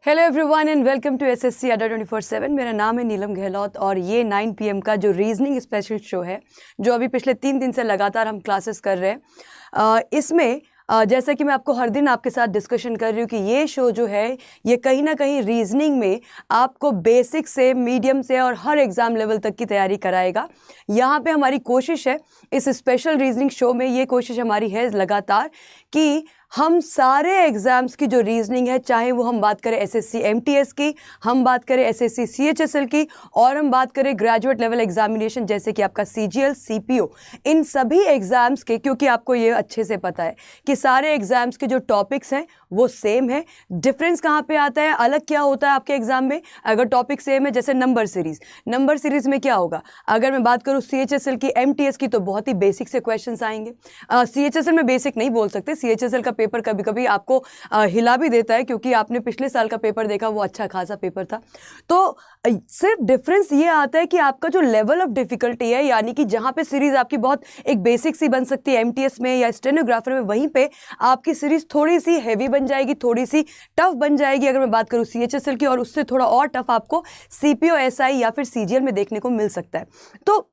Hello everyone and welcome to SSC Adda 24/7। मेरा नाम है नीलम गहलोत और ये 9 PM का जो रीजनिंग स्पेशल शो है जो अभी पिछले 3 दिन से लगातार हम क्लासेस कर रहे हैं। इसमें जैसा कि मैं आपको हर दिन आपके साथ डिस्कशन कर रही हूँ कि ये शो जो है ये कहीं ना कहीं रीजनिंग में आपको बेसिक से मीडियम से और हर एग्ज़ाम लेवल तक की तैयारी कराएगा। यहाँ पे हमारी कोशिश है इस स्पेशल रीजनिंग शो में, ये कोशिश हमारी है लगातार कि हम सारे एग्ज़ाम्स की जो रीजनिंग है, चाहे वो हम बात करें एसएससी एमटीएस की, हम बात करें एसएससी सीएचएसएल की, और हम बात करें ग्रेजुएट लेवल एग्जामिनेशन जैसे कि आपका सीजीएल सीपीओ, इन सभी एग्ज़ाम्स के, क्योंकि आपको ये अच्छे से पता है कि सारे एग्ज़ाम्स के जो टॉपिक्स हैं वो सेम है। डिफरेंस कहाँ पे आता है, अलग क्या होता है आपके एग्ज़ाम में अगर टॉपिक सेम है? जैसे नंबर सीरीज़ में क्या होगा, अगर मैं बात करूँ सीएचएसएल की एमटीएस की तो बहुत ही बेसिक से क्वेश्चंस आएंगे। सीएचएसएल में बेसिक नहीं बोल सकते, सीएचएसएल का पेपर कभी कभी आपको हिला भी देता है, क्योंकि आपने पिछले साल का पेपर देखा, वो अच्छा खासा पेपर था। तो सिर्फ डिफरेंस ये आता है कि आपका जो लेवल ऑफ डिफिकल्टी है, यानी कि जहाँ पे सीरीज़ आपकी बहुत एक बेसिक सी बन सकती है एमटीएस में या स्टेनोग्राफर में, वहीं पे आपकी सीरीज़ थोड़ी सी हैवी बन जाएगी, थोड़ी सी टफ बन जाएगी अगर मैं बात करूँ सीएचएसएल की, और उससे थोड़ा और टफ आपको सीपीओ एसआई या फिर सीजीएल में देखने को मिल सकता है। तो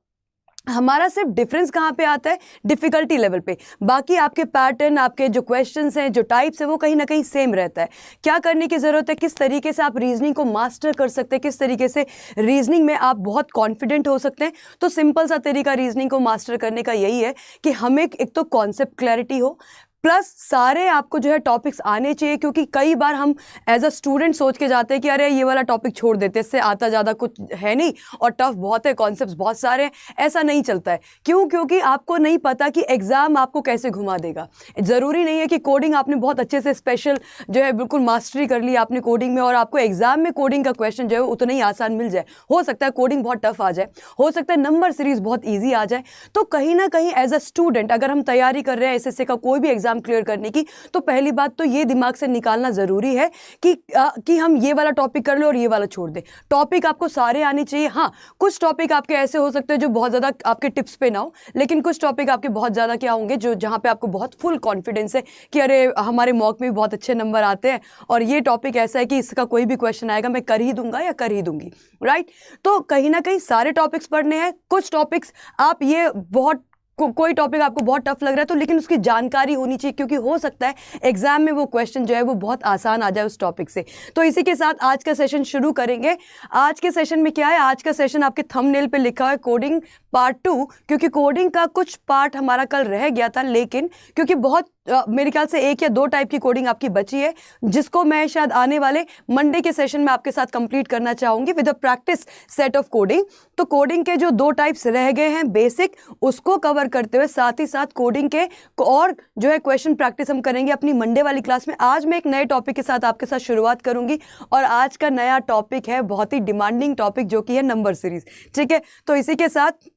हमारा सिर्फ डिफरेंस कहाँ पे आता है, डिफ़िकल्टी लेवल पे। बाकी आपके पैटर्न, आपके जो क्वेश्चंस हैं, जो टाइप्स हैं, वो कहीं ना कहीं सेम रहता है। क्या करने की ज़रूरत है, किस तरीके से आप रीजनिंग को मास्टर कर सकते हैं, किस तरीके से रीजनिंग में आप बहुत कॉन्फिडेंट हो सकते हैं। तो सिंपल सा तरीका रीजनिंग को मास्टर करने का यही है कि हमें एक तो कॉन्सेप्ट क्लैरिटी हो, प्लस सारे आपको जो है टॉपिक्स आने चाहिए। क्योंकि कई बार हम एज अ स्टूडेंट सोच के जाते हैं कि अरे ये वाला टॉपिक छोड़ देते, इससे आता ज़्यादा कुछ है नहीं और टफ बहुत है, कॉन्सेप्ट्स बहुत सारे हैं। ऐसा नहीं चलता है। क्यों? क्योंकि आपको नहीं पता कि एग्ज़ाम आपको कैसे घुमा देगा। ज़रूरी नहीं है कि कोडिंग आपने बहुत अच्छे से स्पेशल जो है बिल्कुल मास्टरी कर ली आपने कोडिंग में, और आपको एग्जाम में कोडिंग का क्वेश्चन जो है उतना ही आसान मिल जाए। हो सकता है कोडिंग बहुत टफ आ जाए, हो सकता है नंबर सीरीज बहुत ईजी आ जाए। तो कहीं ना कहीं एज अ स्टूडेंट अगर हम तैयारी कर रहे हैं एसएससी का कोई भी एग्जाम क्लियर करने की, तो पहली बात तो ये दिमाग से निकालना जरूरी है कि हम ये वाला टॉपिक कर ले और ये वाला छोड़ दे। टॉपिक आपको सारे आने चाहिए। हाँ, कुछ टॉपिक आपके ऐसे हो सकते हैं जो बहुत ज्यादा आपके टिप्स पे ना हो, लेकिन कुछ टॉपिक आपके बहुत ज्यादा क्या होंगे जो जहां पे आपको बहुत फुल कॉन्फिडेंस है कि अरे हमारे मॉक में भी बहुत अच्छे नंबर आते हैं और ये टॉपिक ऐसा है कि इसका कोई भी क्वेश्चन आएगा मैं कर ही दूंगा या कर ही दूंगी, राइट। तो कहीं ना कहीं सारे टॉपिक्स पढ़ने हैं। कुछ टॉपिक्स आप ये बहुत कोई टॉपिक आपको बहुत टफ लग रहा है तो लेकिन उसकी जानकारी होनी चाहिए, क्योंकि हो सकता है एग्जाम में वो क्वेश्चन जो है वो बहुत आसान आ जाए उस टॉपिक से। तो इसी के साथ आज का सेशन शुरू करेंगे। आज के सेशन में क्या है, आज का सेशन आपके थंबनेल पे लिखा है कोडिंग पार्ट 2, क्योंकि कोडिंग का कुछ पार्ट हमारा कल रह गया था, लेकिन क्योंकि बहुत मेरे ख्याल से 1 या 2 टाइप की कोडिंग आपकी बची है, जिसको मैं शायद आने वाले मंडे के सेशन में आपके साथ कंप्लीट करना चाहूंगी with a practice set of coding. तो कोडिंग के जो 2 टाइप्स रह गए हैं बेसिक, उसको कवर करते हुए साथ ही साथ कोडिंग के और जो है क्वेश्चन प्रैक्टिस हम करेंगे अपनी मंडे वाली क्लास में। आज मैं एक नए टॉपिक के साथ आपके साथ शुरुआत करूंगी, और आज का नया टॉपिक है बहुत ही डिमांडिंग टॉपिक, जो कि है नंबर सीरीज। ठीक है, तो इसी के साथ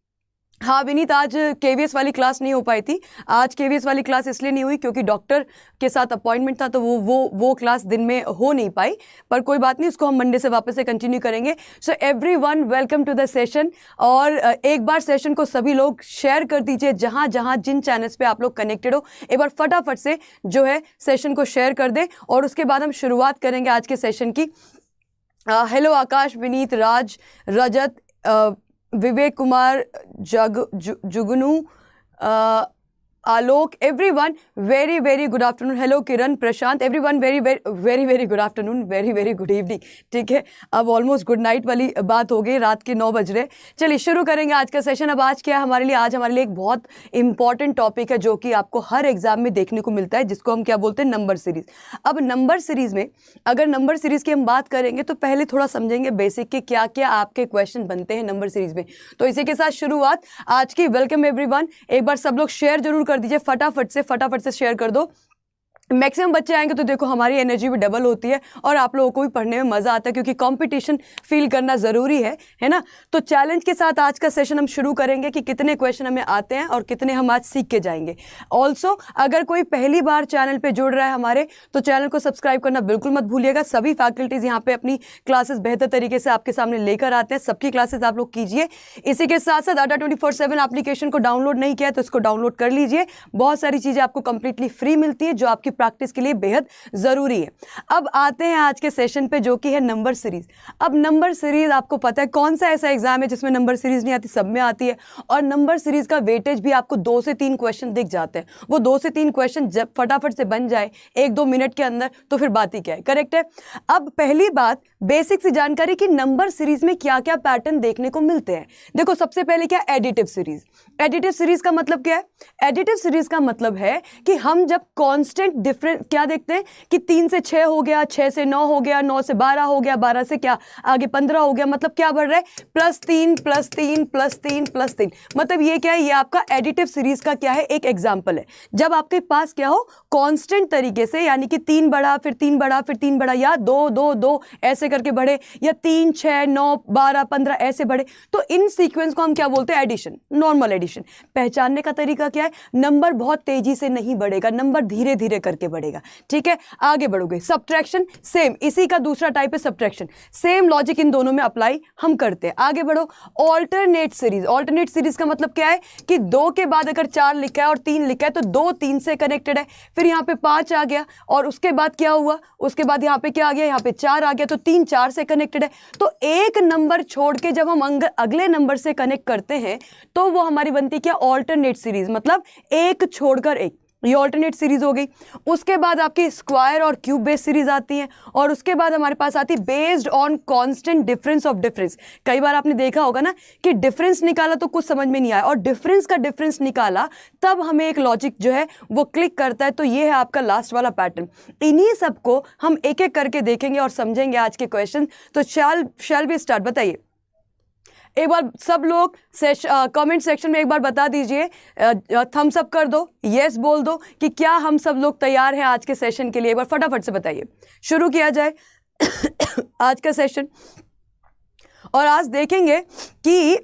हाँ विनीत, आज केवीएस वाली क्लास नहीं हो पाई थी। आज केवीएस वाली क्लास इसलिए नहीं हुई क्योंकि डॉक्टर के साथ अपॉइंटमेंट था, तो वो क्लास दिन में हो नहीं पाई, पर कोई बात नहीं, उसको हम मंडे से वापस से कंटिन्यू करेंगे। So everyone welcome to the session. और एक बार सेशन को सभी लोग शेयर कर दीजिए, जहाँ जहाँ जिन चैनल्स पे आप लोग कनेक्टेड हो, एक बार फटाफट से जो है सेशन को शेयर कर दें, और उसके बाद हम शुरुआत करेंगे आज के सेशन की। Hello Akash, Vineet, Raj, Rajat, Vivek Kumar, Jugnu, Alok, everyone very very good afternoon. Hello Kiran, Prashant, everyone very very very good afternoon, very very good evening. ठीक है, अब ऑलमोस्ट गुड नाइट वाली बात हो गई, रात के 9 बज रहे। चलिए शुरू करेंगे आज का सेशन। अब आज क्या है हमारे लिए, आज हमारे लिए एक बहुत इंपॉर्टेंट टॉपिक है जो कि आपको हर एग्जाम में देखने को मिलता है, जिसको हम क्या बोलते हैं, नंबर सीरीज। अब नंबर सीरीज में अगर नंबर सीरीज की हम बात करेंगे तो पहले थोड़ा समझेंगे बेसिक के क्या क्या आपके क्वेश्चन बनते हैं नंबर सीरीज में। तो इसी के साथ शुरुआत आज की। वेलकम एवरीवन, एक बार सब लोग शेयर जरूर कर दीजिए, फटाफट से शेयर कर दो। मैक्सिमम बच्चे आएंगे तो देखो हमारी एनर्जी भी डबल होती है और आप लोगों को भी पढ़ने में मज़ा आता है, क्योंकि कंपटीशन फील करना ज़रूरी है ना। तो चैलेंज के साथ आज का सेशन हम शुरू करेंगे कि कितने क्वेश्चन हमें आते हैं और कितने हम आज सीख के जाएंगे। ऑल्सो अगर कोई पहली बार चैनल पे जुड़ रहा है हमारे, तो चैनल को सब्सक्राइब करना बिल्कुल मत भूलिएगा। सभी फैकल्टीज़ यहाँ पे अपनी क्लासेस बेहतर तरीके से आपके सामने लेकर आते हैं, सबकी क्लासेस आप लोग कीजिए। इसी के साथ साथ अड्डा 24/7 एप्लीकेशन को डाउनलोड नहीं किया तो इसको डाउनलोड कर लीजिए। बहुत सारी चीज़ें आपको कंप्लीटली फ्री मिलती है जो आपकी प्रैक्टिस के लिए बेहद ज़रूरी है। अब आते हैं आज के सेशन पे, जो कि है नंबर सीरीज़। अब नंबर सीरीज़ आपको पता है कौन सा ऐसा एग्जाम है जिसमें नंबर सीरीज़ नहीं आती, सब में आती है। और नंबर सीरीज़ का वेटेज भी आपको 2 से 3 क्वेश्चन दिख जाते हैं। वो 2 से 3 क्वेश्चन जब फटाफट से बन जाए 1-2 मिनट के अंदर तो फिर बात ही क्या है। करेक्ट है। अब पहली बात, बेसिक सी जानकारी कि नंबर सीरीज में क्या क्या पैटर्न देखने को मिलते हैं। देखो सबसे पहले क्या, एडिटिव सीरीज। एडिटिव सीरीज का मतलब क्या है? एडिटिव सीरीज का मतलब है कि हम जब कांस्टेंट डिफरेंस क्या देखते हैं कि 3 से 6 हो गया, 6 से 9 हो गया, 9 से 12 हो गया, 12 से क्या आगे 15 हो गया, मतलब क्या बढ़ रहा है, +3 +3 +3 +3। मतलब ये क्या है, ये आपका एडिटिव सीरीज का क्या है, एक एग्जाम्पल है। जब आपके पास क्या हो, कांस्टेंट तरीके से, यानी कि 3 बढ़ा फिर 3 बढ़ा फिर 3 बढ़ा, या 2 2 2 ऐसे करके बढ़े, या 3 6 9 12 15 ऐसे बढ़े, तो इन सीक्वेंस को हम क्या बोलते हैं, एडिशन, नॉर्मल एडिशन। पहचानने का तरीका क्या है, नंबर बहुत तेजी से नहीं बढ़ेगा, नंबर धीरे धीरे करके बढ़ेगा। ठीक है, आगे बढ़ोगे। सब्ट्रैक्शन, सेम इसी का दूसरा टाइप है सब्ट्रैक्शन, सेम लॉजिक इन दोनों में अप्लाई हम करते हैं। आगे बढ़ो। Alternate series. ऑल्टरनेट सीरीज का मतलब क्या है कि 2 के बाद अगर 4 लिखा है और 3 लिखा है तो 2 3 से कनेक्टेड है, फिर यहाँ पे 5 आ गया और उसके बाद क्या हुआ, उसके बाद यहाँ पे क्या आ गया, यहाँ पे 4 आ गया, तो 3 4 से कनेक्टेड है। तो एक नंबर छोड़ के जब हम अगले नंबर से कनेक्ट करते हैं तो वो हमारी बनती है क्या, ऑल्टरनेट सीरीज, मतलब एक छोड़कर एक, ये ऑल्टरनेट सीरीज हो गई। उसके बाद आपकी स्क्वायर और क्यूब बेस्ड सीरीज आती है, और उसके बाद हमारे पास आती है based on constant difference of difference. कई बार आपने देखा होगा ना कि डिफरेंस निकाला तो कुछ समझ में नहीं आया, और डिफरेंस का डिफरेंस निकाला तब हमें एक लॉजिक जो है वो क्लिक करता है। तो ये है आपका लास्ट वाला पैटर्न। इन्हीं सबको हम एक एक करके देखेंगे और समझेंगे आज के क्वेश्चन। तो शैल बी स्टार्ट। बताइए एक बार सब लोग कमेंट सेक्शन में एक बार बता दीजिए, थम्स अप कर दो, यस बोल दो कि क्या हम सब लोग तैयार हैं आज के सेशन के लिए। एक बार फटाफट से बताइए, शुरू किया जाए आज का सेशन। और आज देखेंगे कि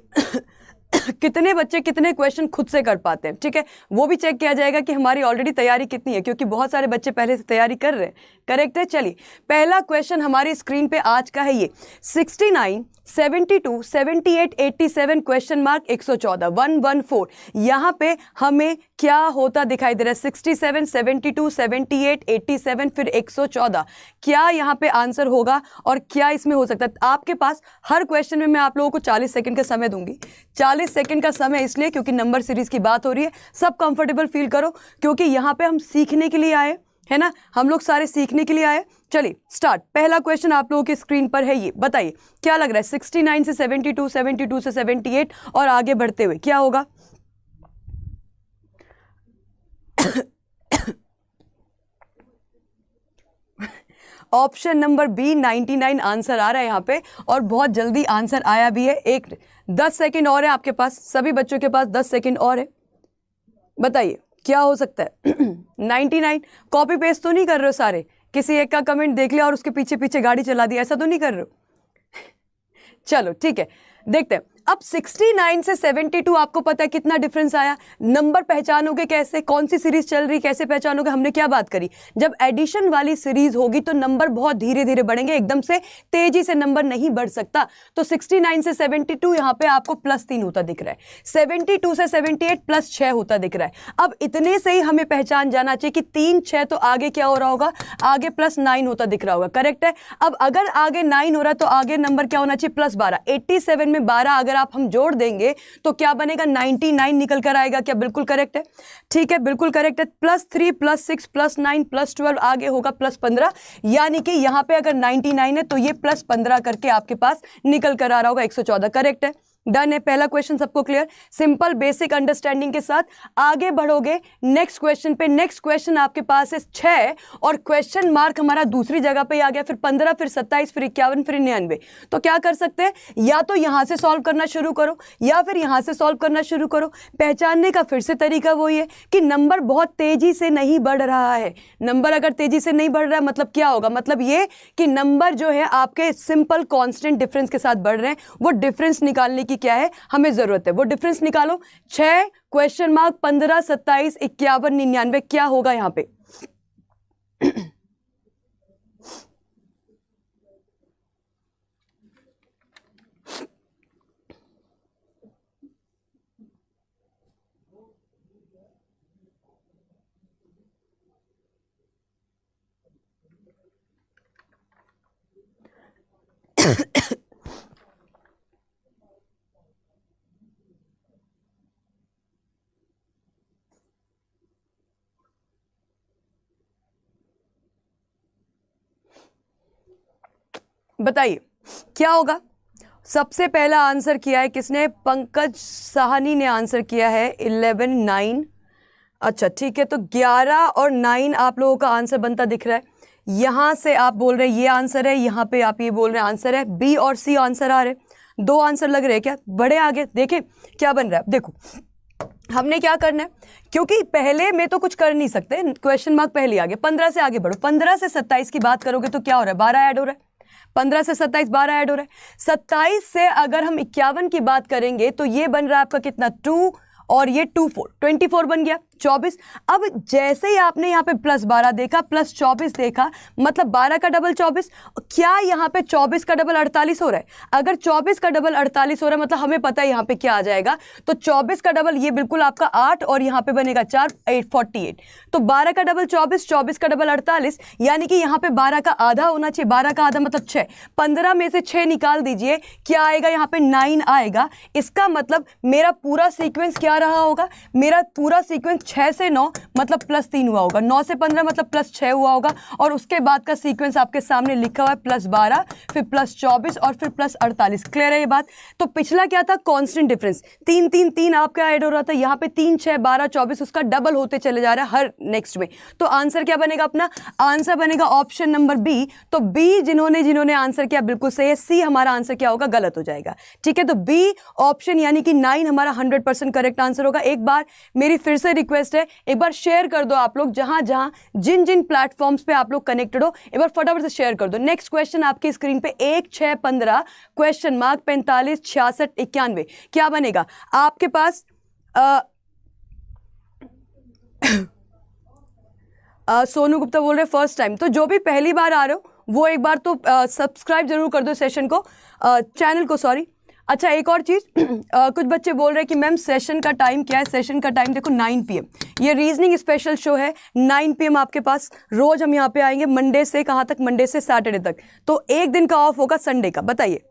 कितने बच्चे कितने क्वेश्चन खुद से कर पाते हैं। ठीक है, वो भी चेक किया जाएगा कि हमारी ऑलरेडी तैयारी कितनी है, क्योंकि बहुत सारे बच्चे पहले से तैयारी कर रहे हैं। करेक्ट है। चलिए पहला क्वेश्चन हमारी स्क्रीन पे आज का है ये 69 72 78 87 क्वेश्चन मार्क 114 114। यहाँ पे हमें क्या होता दिखाई दे रहा है, 67 72 78 87 फिर 114। क्या यहाँ पे आंसर होगा और क्या इसमें हो सकता है? आपके पास हर क्वेश्चन में मैं आप लोगों को 40 सेकंड का समय दूंगी। 40 सेकंड का समय इसलिए क्योंकि नंबर सीरीज की बात हो रही है। सब कंफर्टेबल फील करो, क्योंकि यहाँ पे हम सीखने के लिए आए है ना, हम लोग सारे सीखने के लिए आए। चलिए स्टार्ट। पहला क्वेश्चन आप लोगों की स्क्रीन पर है, ये बताइए क्या लग रहा है, 69 से 72 72 से 78 और आगे बढ़ते हुए क्या होगा? ऑप्शन नंबर बी 99 आंसर आ रहा है यहाँ पे, और बहुत जल्दी आंसर आया भी है। 10 सेकंड और है आपके पास, सभी बच्चों के पास 10 सेकंड और है। बताइए क्या हो सकता है? 99। कॉपी पेस्ट तो नहीं कर रहे हो सारे, किसी एक का कमेंट देख लिया और उसके पीछे पीछे गाड़ी चला दी, ऐसा तो नहीं कर रहे हो? चलो ठीक है, देखते हैं। अब 69 से 72 आपको पता है कितना डिफरेंस आया। नंबर पहचानोगे कैसे, कौन सी सीरीज चल रही, कैसे पहचानोगे? हमने क्या बात करी, जब एडिशन वाली सीरीज होगी तो नंबर बहुत धीरे धीरे बढ़ेंगे, एकदम से तेजी से नंबर नहीं बढ़ सकता। तो 69 से 72 यहाँ पे आपको +3 होता दिख रहा है, 72 से 78 +6 होता दिख रहा है। अब इतने से ही हमें पहचान जाना चाहिए कि 3 6 तो आगे क्या हो रहा होगा, आगे +9 होता दिख रहा होगा। करेक्ट है। अब अगर आगे 9 हो रहा है तो आगे नंबर क्या होना चाहिए, +12। 87 में 12 अगर आप हम जोड़ देंगे तो क्या बनेगा, 99 निकल कर आएगा। क्या बिल्कुल करेक्ट है? ठीक है, बिल्कुल करेक्ट है। +3 +6 +9 +12 आगे होगा +15, यानी कि यहां पे अगर 99 है तो ये +15 करके आपके पास निकल कर आ रहा होगा 114। करेक्ट है, डन है। पहला क्वेश्चन सबको क्लियर, सिंपल बेसिक अंडरस्टैंडिंग के साथ आगे बढ़ोगे नेक्स्ट क्वेश्चन पे। नेक्स्ट क्वेश्चन आपके पास है 6 और क्वेश्चन मार्क हमारा दूसरी जगह पे आ गया, फिर 15 फिर 27 फिर 51 फिर 99। तो क्या कर सकते हैं, या तो यहां से सॉल्व करना शुरू करो या फिर यहां से सॉल्व करना शुरू करो। पहचानने का फिर से तरीका वही है कि नंबर बहुत तेजी से नहीं बढ़ रहा है। नंबर अगर तेजी से नहीं बढ़ रहा है मतलब क्या होगा, मतलब ये कि नंबर जो है आपके सिंपल कांस्टेंट डिफरेंस के साथ बढ़ रहे हैं। वो डिफरेंस निकालने की क्या है हमें जरूरत है, वो डिफरेंस निकालो। 6 क्वेश्चन मार्क 15 27 51 99 क्या होगा यहां पे? बताइए क्या होगा। सबसे पहला आंसर किया है किसने, पंकज साहनी ने आंसर किया है 11 9। अच्छा ठीक है, तो 11 और 9 आप लोगों का आंसर बनता दिख रहा है। यहाँ से आप बोल रहे हैं ये आंसर है, यहाँ पे आप ये बोल रहे हैं आंसर है। बी और सी आंसर आ रहे, 2 आंसर लग रहे हैं क्या, बड़े आगे देखें क्या बन रहा है। देखो हमने क्या करना है, क्योंकि पहले में तो कुछ कर नहीं सकते, क्वेश्चन मार्क पहले आ गया। 15 से आगे बढ़ो, 15 से 27 की बात करोगे तो क्या हो रहा है, 12 ऐड हो रहा है। 15 से 27 12 ऐड हो रहा है। 27 से अगर हम 51 की बात करेंगे तो ये बन रहा है आपका कितना, 2 और ये 2 4 24 बन गया 24। अब जैसे ही आपने यहाँ पे प्लस 12 देखा, प्लस 24 देखा, मतलब 12 का डबल 24। क्या यहाँ पे 24 का डबल 48 हो रहा है। अगर 24 का डबल 48 हो रहा है मतलब हमें पता है यहाँ पे क्या आ जाएगा। तो 24 का डबल ये बिल्कुल आपका 8 और यहाँ पे बनेगा 4 8 48। तो 12 का डबल 24, 24 का डबल 48, यानी कि यहाँ पे 12 का आधा होना चाहिए। 12 का आधा मतलब 6। 15 में से 6 निकाल दीजिए, क्या आएगा यहाँ पे 9 आएगा। इसका मतलब मेरा पूरा सीक्वेंस क्या रहा होगा, मेरा पूरा सीक्वेंस 6 से 9 मतलब प्लस 3 हुआ होगा, 9 से 15 मतलब प्लस 6 हुआ होगा, और उसके बाद का सीक्वेंस आपके सामने लिखा हुआ है प्लस 12, फिर प्लस 24 और फिर प्लस 48। क्लियर है ये बात। तो पिछला क्या था, कांस्टेंट डिफरेंस, 3 3 3 आपका ऐड हो रहा था, यहाँ पे 3 6 12 24 उसका डबल होते चले जा रहा है हर नेक्स्ट में। तो आंसर क्या बनेगा, अपना आंसर बनेगा ऑप्शन नंबर बी। तो बी जिन्होंने आंसर किया बिल्कुल सही है, सी हमारा आंसर क्या होगा, गलत हो जाएगा। ठीक है, तो बी ऑप्शन यानी कि 9 हमारा 100% करेक्ट आंसर होगा। एक बार मेरी फिर से रिक्वेस्ट है, एक बार शेयर कर दो आप लोग, जहां जहां जिन जिन प्लेटफॉर्म्स पे आप लोग कनेक्टेड हो, एक बार फटाफट से शेयर कर दो। नेक्स्ट क्वेश्चन आपकी स्क्रीन पे 1 6 15 क्वेश्चन मार्क 45 66 91 क्या बनेगा आपके पास। सोनू गुप्ता बोल रहे फर्स्ट टाइम, तो जो भी पहली बार आ रहे हो वो एक बार तो सब्सक्राइब जरूर कर दो सेशन को, चैनल को, सॉरी। अच्छा एक और चीज़, कुछ बच्चे बोल रहे हैं कि मैम सेशन का टाइम क्या है। सेशन का टाइम देखो 9 PM। ये रीजनिंग स्पेशल शो है, 9 PM आपके पास। रोज हम यहाँ पे आएंगे, मंडे से कहाँ तक, मंडे से सैटरडे तक। तो एक दिन का ऑफ होगा संडे का। बताइए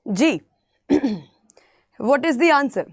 जी। What is the answer.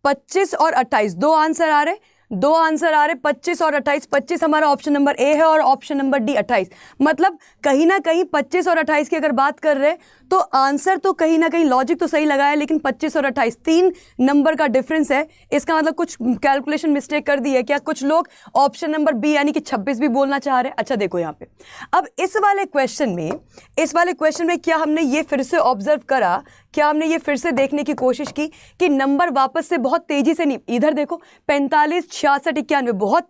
25 और 28 दो आंसर आ रहे, 25 और 28। 25 हमारा ऑप्शन नंबर ए है और ऑप्शन नंबर डी 28। मतलब कहीं ना कहीं 25 और 28 की अगर बात कर रहे हैं तो आंसर तो कहीं ना कहीं लॉजिक तो सही लगाया, लेकिन 25 और 28 3 नंबर का डिफरेंस है। इसका मतलब कुछ कैलकुलेशन मिस्टेक कर दी है क्या। कुछ लोग ऑप्शन नंबर बी यानी कि 26 भी बोलना चाह रहे हैं। अच्छा देखो यहाँ पे, अब इस वाले क्वेश्चन में क्या हमने ये फिर से ऑब्जर्व करा, क्या हमने ये फिर से देखने की कोशिश की कि नंबर वापस से बहुत तेजी से नहीं, इधर देखो 45 66 91 बहुत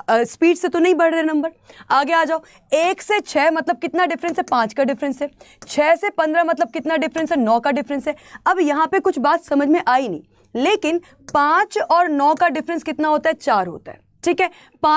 स्पीड से तो नहीं बढ़ रहे नंबर। आगे आ जाओ, 1 से 6 मतलब कितना डिफरेंस है, 5 का डिफरेंस है। 6 से 15 मतलब कितना डिफरेंस है, 9 का डिफरेंस है। अब यहाँ पे कुछ बात समझ में आई नहीं, लेकिन 5 और 9 का डिफरेंस कितना होता है, 4 होता है। ठीक है,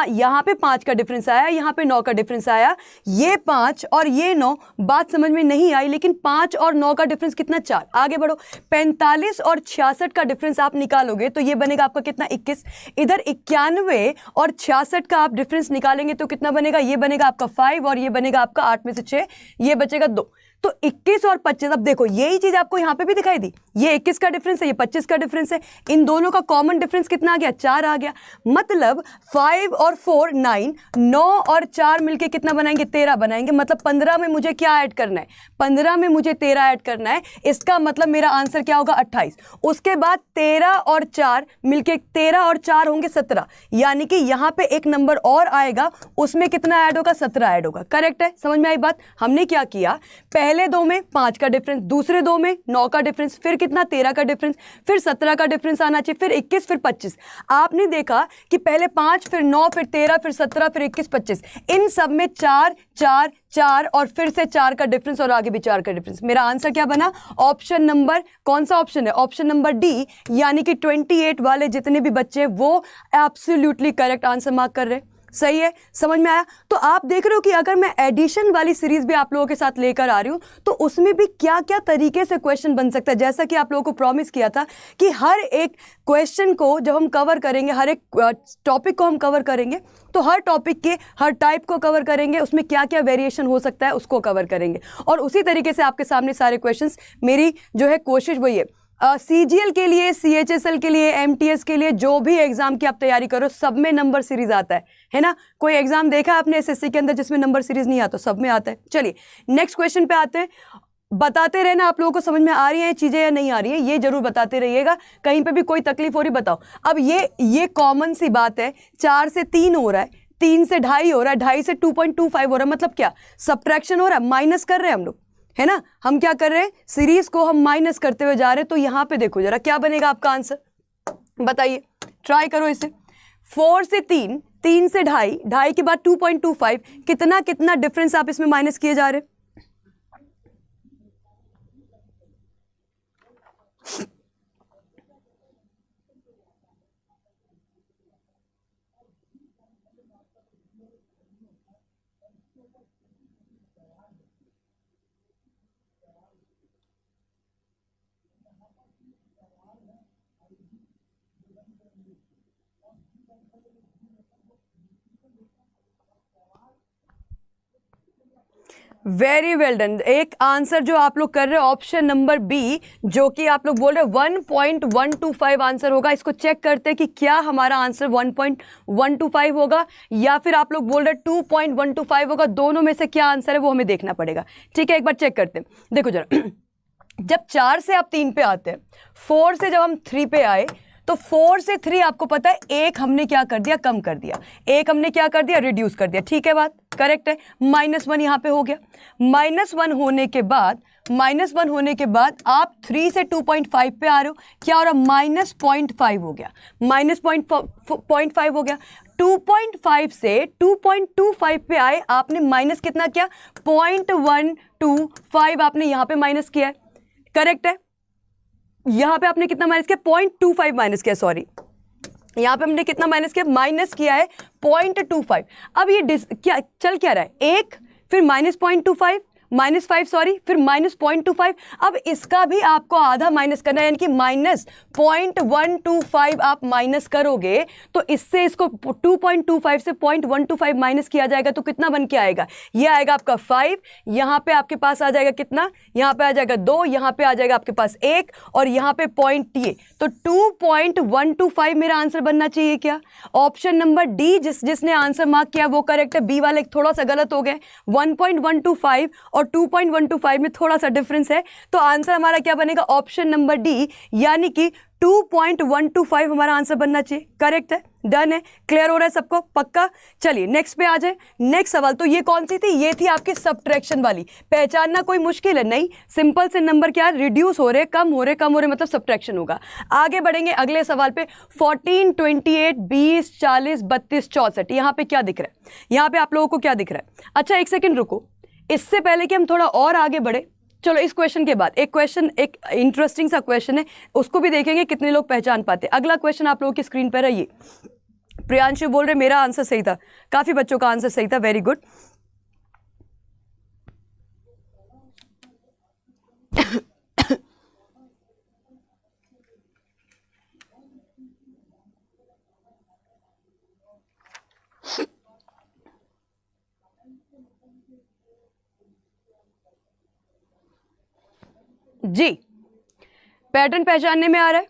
यहाँ पे 5 का डिफरेंस आया, यहाँ पे 9 का डिफरेंस आया। ये 5 और ये 9 बात समझ में नहीं आई, लेकिन 5 और 9 का डिफरेंस कितना, 4। आगे बढ़ो, 45 और 66 का डिफरेंस आप निकालोगे तो ये बनेगा आपका कितना, 21। इधर 91 और 66 का आप डिफरेंस निकालेंगे तो कितना बनेगा, ये बनेगा आपका 5 और ये बनेगा आपका 8 में से 6, ये बचेगा 2। तो 21 और 25, अब देखो यही चीज आपको यहाँ पे भी दिखाई दी, ये 21 का डिफरेंस है, ये 25 का डिफरेंस है। इन दोनों का कॉमन डिफरेंस कितना आ गया, 4 आ गया। मतलब 5 और 4 9, 9 और 4 मिलके कितना बनाएंगे, 13 बनाएंगे। मतलब 15 में मुझे क्या ऐड करना है, 15 में मुझे 13 ऐड करना है। इसका मतलब मेरा आंसर क्या होगा, 28। उसके बाद 13 और 4 मिलके, 13 और 4 होंगे 17, यानी कि यहाँ पे एक नंबर और आएगा, उसमें कितना ऐड होगा, 17 ऐड होगा। करेक्ट है, समझ में आई बात। हमने क्या किया, पहले दो में 5 का डिफरेंस, दूसरे दो में 9 का डिफरेंस, फिर कितना 13 का डिफरेंस, फिर 17 का डिफरेंस आना चाहिए, फिर 21, फिर 25। आपने देखा कि पहले 5, फिर 9, फिर 13, फिर 17, फिर 21, 25, इन सब में 4 4 4 और फिर से 4 का डिफरेंस और आगे भी 4 का डिफरेंस। मेरा आंसर क्या बना, ऑप्शन नंबर, कौन सा ऑप्शन है, ऑप्शन नंबर डी, यानी कि 28 वाले जितने भी बच्चे वो एब्सोल्युटली करेक्ट आंसर मार्क कर रहे हैं। सही है, समझ में आया। तो आप देख रहे हो कि अगर मैं एडिशन वाली सीरीज भी आप लोगों के साथ लेकर आ रही हूँ तो उसमें भी क्या क्या तरीके से क्वेश्चन बन सकता है। जैसा कि आप लोगों को प्रॉमिस किया था कि हर एक क्वेश्चन को जब हम कवर करेंगे, हर एक टॉपिक को हम कवर करेंगे, तो हर टॉपिक के हर टाइप को कवर करेंगे, उसमें क्या क्या वेरिएशन हो सकता है उसको कवर करेंगे। और उसी तरीके से आपके सामने सारे क्वेश्चंस, मेरी जो है कोशिश वही है, CGL के लिए, CHSL के लिए, MTS के लिए, जो भी एग्जाम की आप तैयारी करो सब में नंबर सीरीज आता है ना। कोई एग्जाम देखा आपने SSC के अंदर जिसमें नंबर सीरीज नहीं आता? सब में आता है। चलिए नेक्स्ट क्वेश्चन पे आते हैं। बताते रहना आप लोगों को समझ में आ रही हैं चीजें या नहीं आ रही है, ये जरूर बताते रहिएगा। कहीं पे भी कोई तकलीफ हो रही बताओ। अब ये कॉमन सी बात है, 4 से 3 हो रहा है, 3 से 2.5 हो रहा है, 2.5 से 2.25 हो रहा है, मतलब क्या सब्ट्रैक्शन हो रहा है, माइनस कर रहे हैं हम लोग, है ना। हम क्या कर रहे हैं, सीरीज को हम माइनस करते हुए जा रहे हैं। तो यहां पे देखो जरा क्या बनेगा आपका आंसर, बताइए, ट्राई करो इसे। 4 से 3, 3 से 2.5, 2.5 के बाद 2.25, कितना कितना डिफरेंस आप इसमें माइनस किए जा रहे हैं। Very well done. एक आंसर जो आप लोग कर रहे हो ऑप्शन नंबर बी, जो कि आप लोग बोल रहे हो 1.125 आंसर होगा। इसको चेक करते हैं कि क्या हमारा आंसर 1.125 होगा या फिर आप लोग बोल रहे 2.125 होगा। दोनों में से क्या आंसर है वो हमें देखना पड़ेगा। ठीक है, एक बार चेक करते हैं। देखो जरा, जब 4 से आप 3 पे आते हैं, 4 से जब हम 3 पे आए तो 4 से 3 आपको पता है एक हमने क्या कर दिया, कम कर दिया, एक हमने क्या कर दिया, रिड्यूस कर दिया। ठीक है, बात करेक्ट है। -1 यहां पे हो गया। -1 होने के बाद, -1 होने के बाद आप 3 से 2.5 पे आ रहे हो, क्या हो रहा, -0.5 हो गया, -0.5 हो गया। 2.5 से 2.25 पे आए, आपने माइनस कितना किया, 0.125 आपने यहां पे माइनस किया है, करेक्ट है। यहां पे आपने कितना माइनस किया, 0.25 माइनस किया, सॉरी यहां पे हमने कितना माइनस किया, माइनस किया है 0.25। अब ये क्या चल क्या रहा है, 1 फिर -0.25 -5 सॉरी, फिर -0.25। अब इसका भी आपको आधा माइनस करना है, यानी कि -0.125 आप माइनस करोगे तो इससे इसको 2.25 से 0.125 माइनस किया जाएगा तो कितना बन के आएगा, ये आएगा आपका 5। यहां पे आपके पास आ जाएगा कितना, यहां पे आ जाएगा 2, यहां पे आ जाएगा आपके पास 1 और यहां पे पॉइंट ये, तो 2.125 मेरा आंसर बनना चाहिए। क्या ऑप्शन नंबर डी जिसने आंसर मार्क किया वो करेक्ट है, बी वाले थोड़ा सा गलत हो गए। 1.125 और 2.125 में थोड़ा सा डिफरेंस है, तो आंसर हमारा क्या बनेगा, ऑप्शन नंबर डी, यानी कि 2.125 हमारा आंसर बनना चाहिए। करेक्ट है, डन है, क्लियर हो रहा है सबको, पक्का। चलिए नेक्स्ट पे आ जाए। नेक्स्ट सवाल, तो ये कौन सी थी, ये थी आपकी सब्ट्रैक्शन वाली। पहचानना कोई मुश्किल है नहीं, सिंपल से नंबर क्या है, रिड्यूस हो रहे, कम हो रहे, कम हो रहे मतलब सब्ट्रैक्शन होगा। आगे बढ़ेंगे अगले सवाल पे। 14, 28, 20, 40, 32, 64, यहाँ पे क्या दिख रहा है, यहाँ पे आप लोगों को क्या दिख रहा है। अच्छा एक सेकेंड रुको, इससे पहले कि हम थोड़ा और आगे बढ़े, चलो इस क्वेश्चन के बाद एक क्वेश्चन, एक इंटरेस्टिंग सा क्वेश्चन है, उसको भी देखेंगे कितने लोग पहचान पाते। अगला क्वेश्चन आप लोगों की स्क्रीन पर है, ये प्रियांशु बोल रहे मेरा आंसर सही था, काफी बच्चों का आंसर सही था, वेरी गुड। जी, पैटर्न पहचानने में आ रहा है।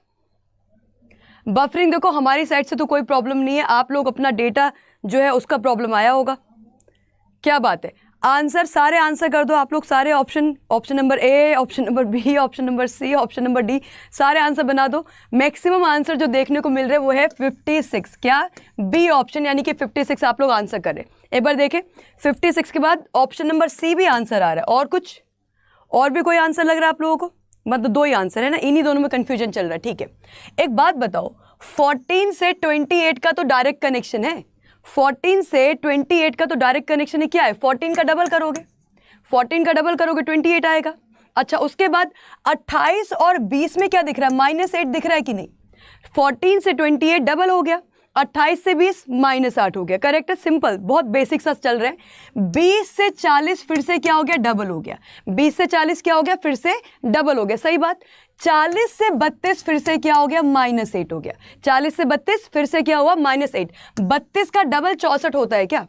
बफरिंग देखो हमारी साइड से तो कोई प्रॉब्लम नहीं है, आप लोग अपना डेटा जो है उसका प्रॉब्लम आया होगा। क्या बात है, आंसर सारे आंसर कर दो आप लोग, सारे option, option number A, option number B, option number C, option number D, सारे आंसर बना दो। मैक्सिमम आंसर जो देखने को मिल रहे हैं वो है 56, क्या, बी ऑप्शन, यानी कि 56 आप लोग आंसर करें। एक बार देखें, 56 के बाद ऑप्शन नंबर सी भी आंसर आ रहा है, और कुछ और भी कोई आंसर लग रहा है आप लोगों को, मतलब 2 ही आंसर है ना, इन्हीं दोनों में कंफ्यूजन चल रहा है। ठीक है, एक बात बताओ, 14 से 28 का तो डायरेक्ट कनेक्शन है, 14 से 28 का तो डायरेक्ट कनेक्शन है, क्या है, 14 का डबल करोगे, 14 का डबल करोगे 28 आएगा। अच्छा उसके बाद 28 और 20 में क्या दिख रहा है, -8 दिख रहा है कि नहीं, 14 से 28 डबल हो गया, 28 से 20 -8 हो गया, करेक्ट है, सिंपल, बहुत बेसिक सा चल रहे हैं। 20 से 40 फिर से क्या हो गया, डबल हो गया। 20 से 40 क्या हो गया, फिर से डबल हो गया, सही बात। 40 से 32 फिर से क्या हो गया, -8 हो गया। 40 से 32 फिर से क्या हुआ, -8। 32 का डबल 64 होता है क्या,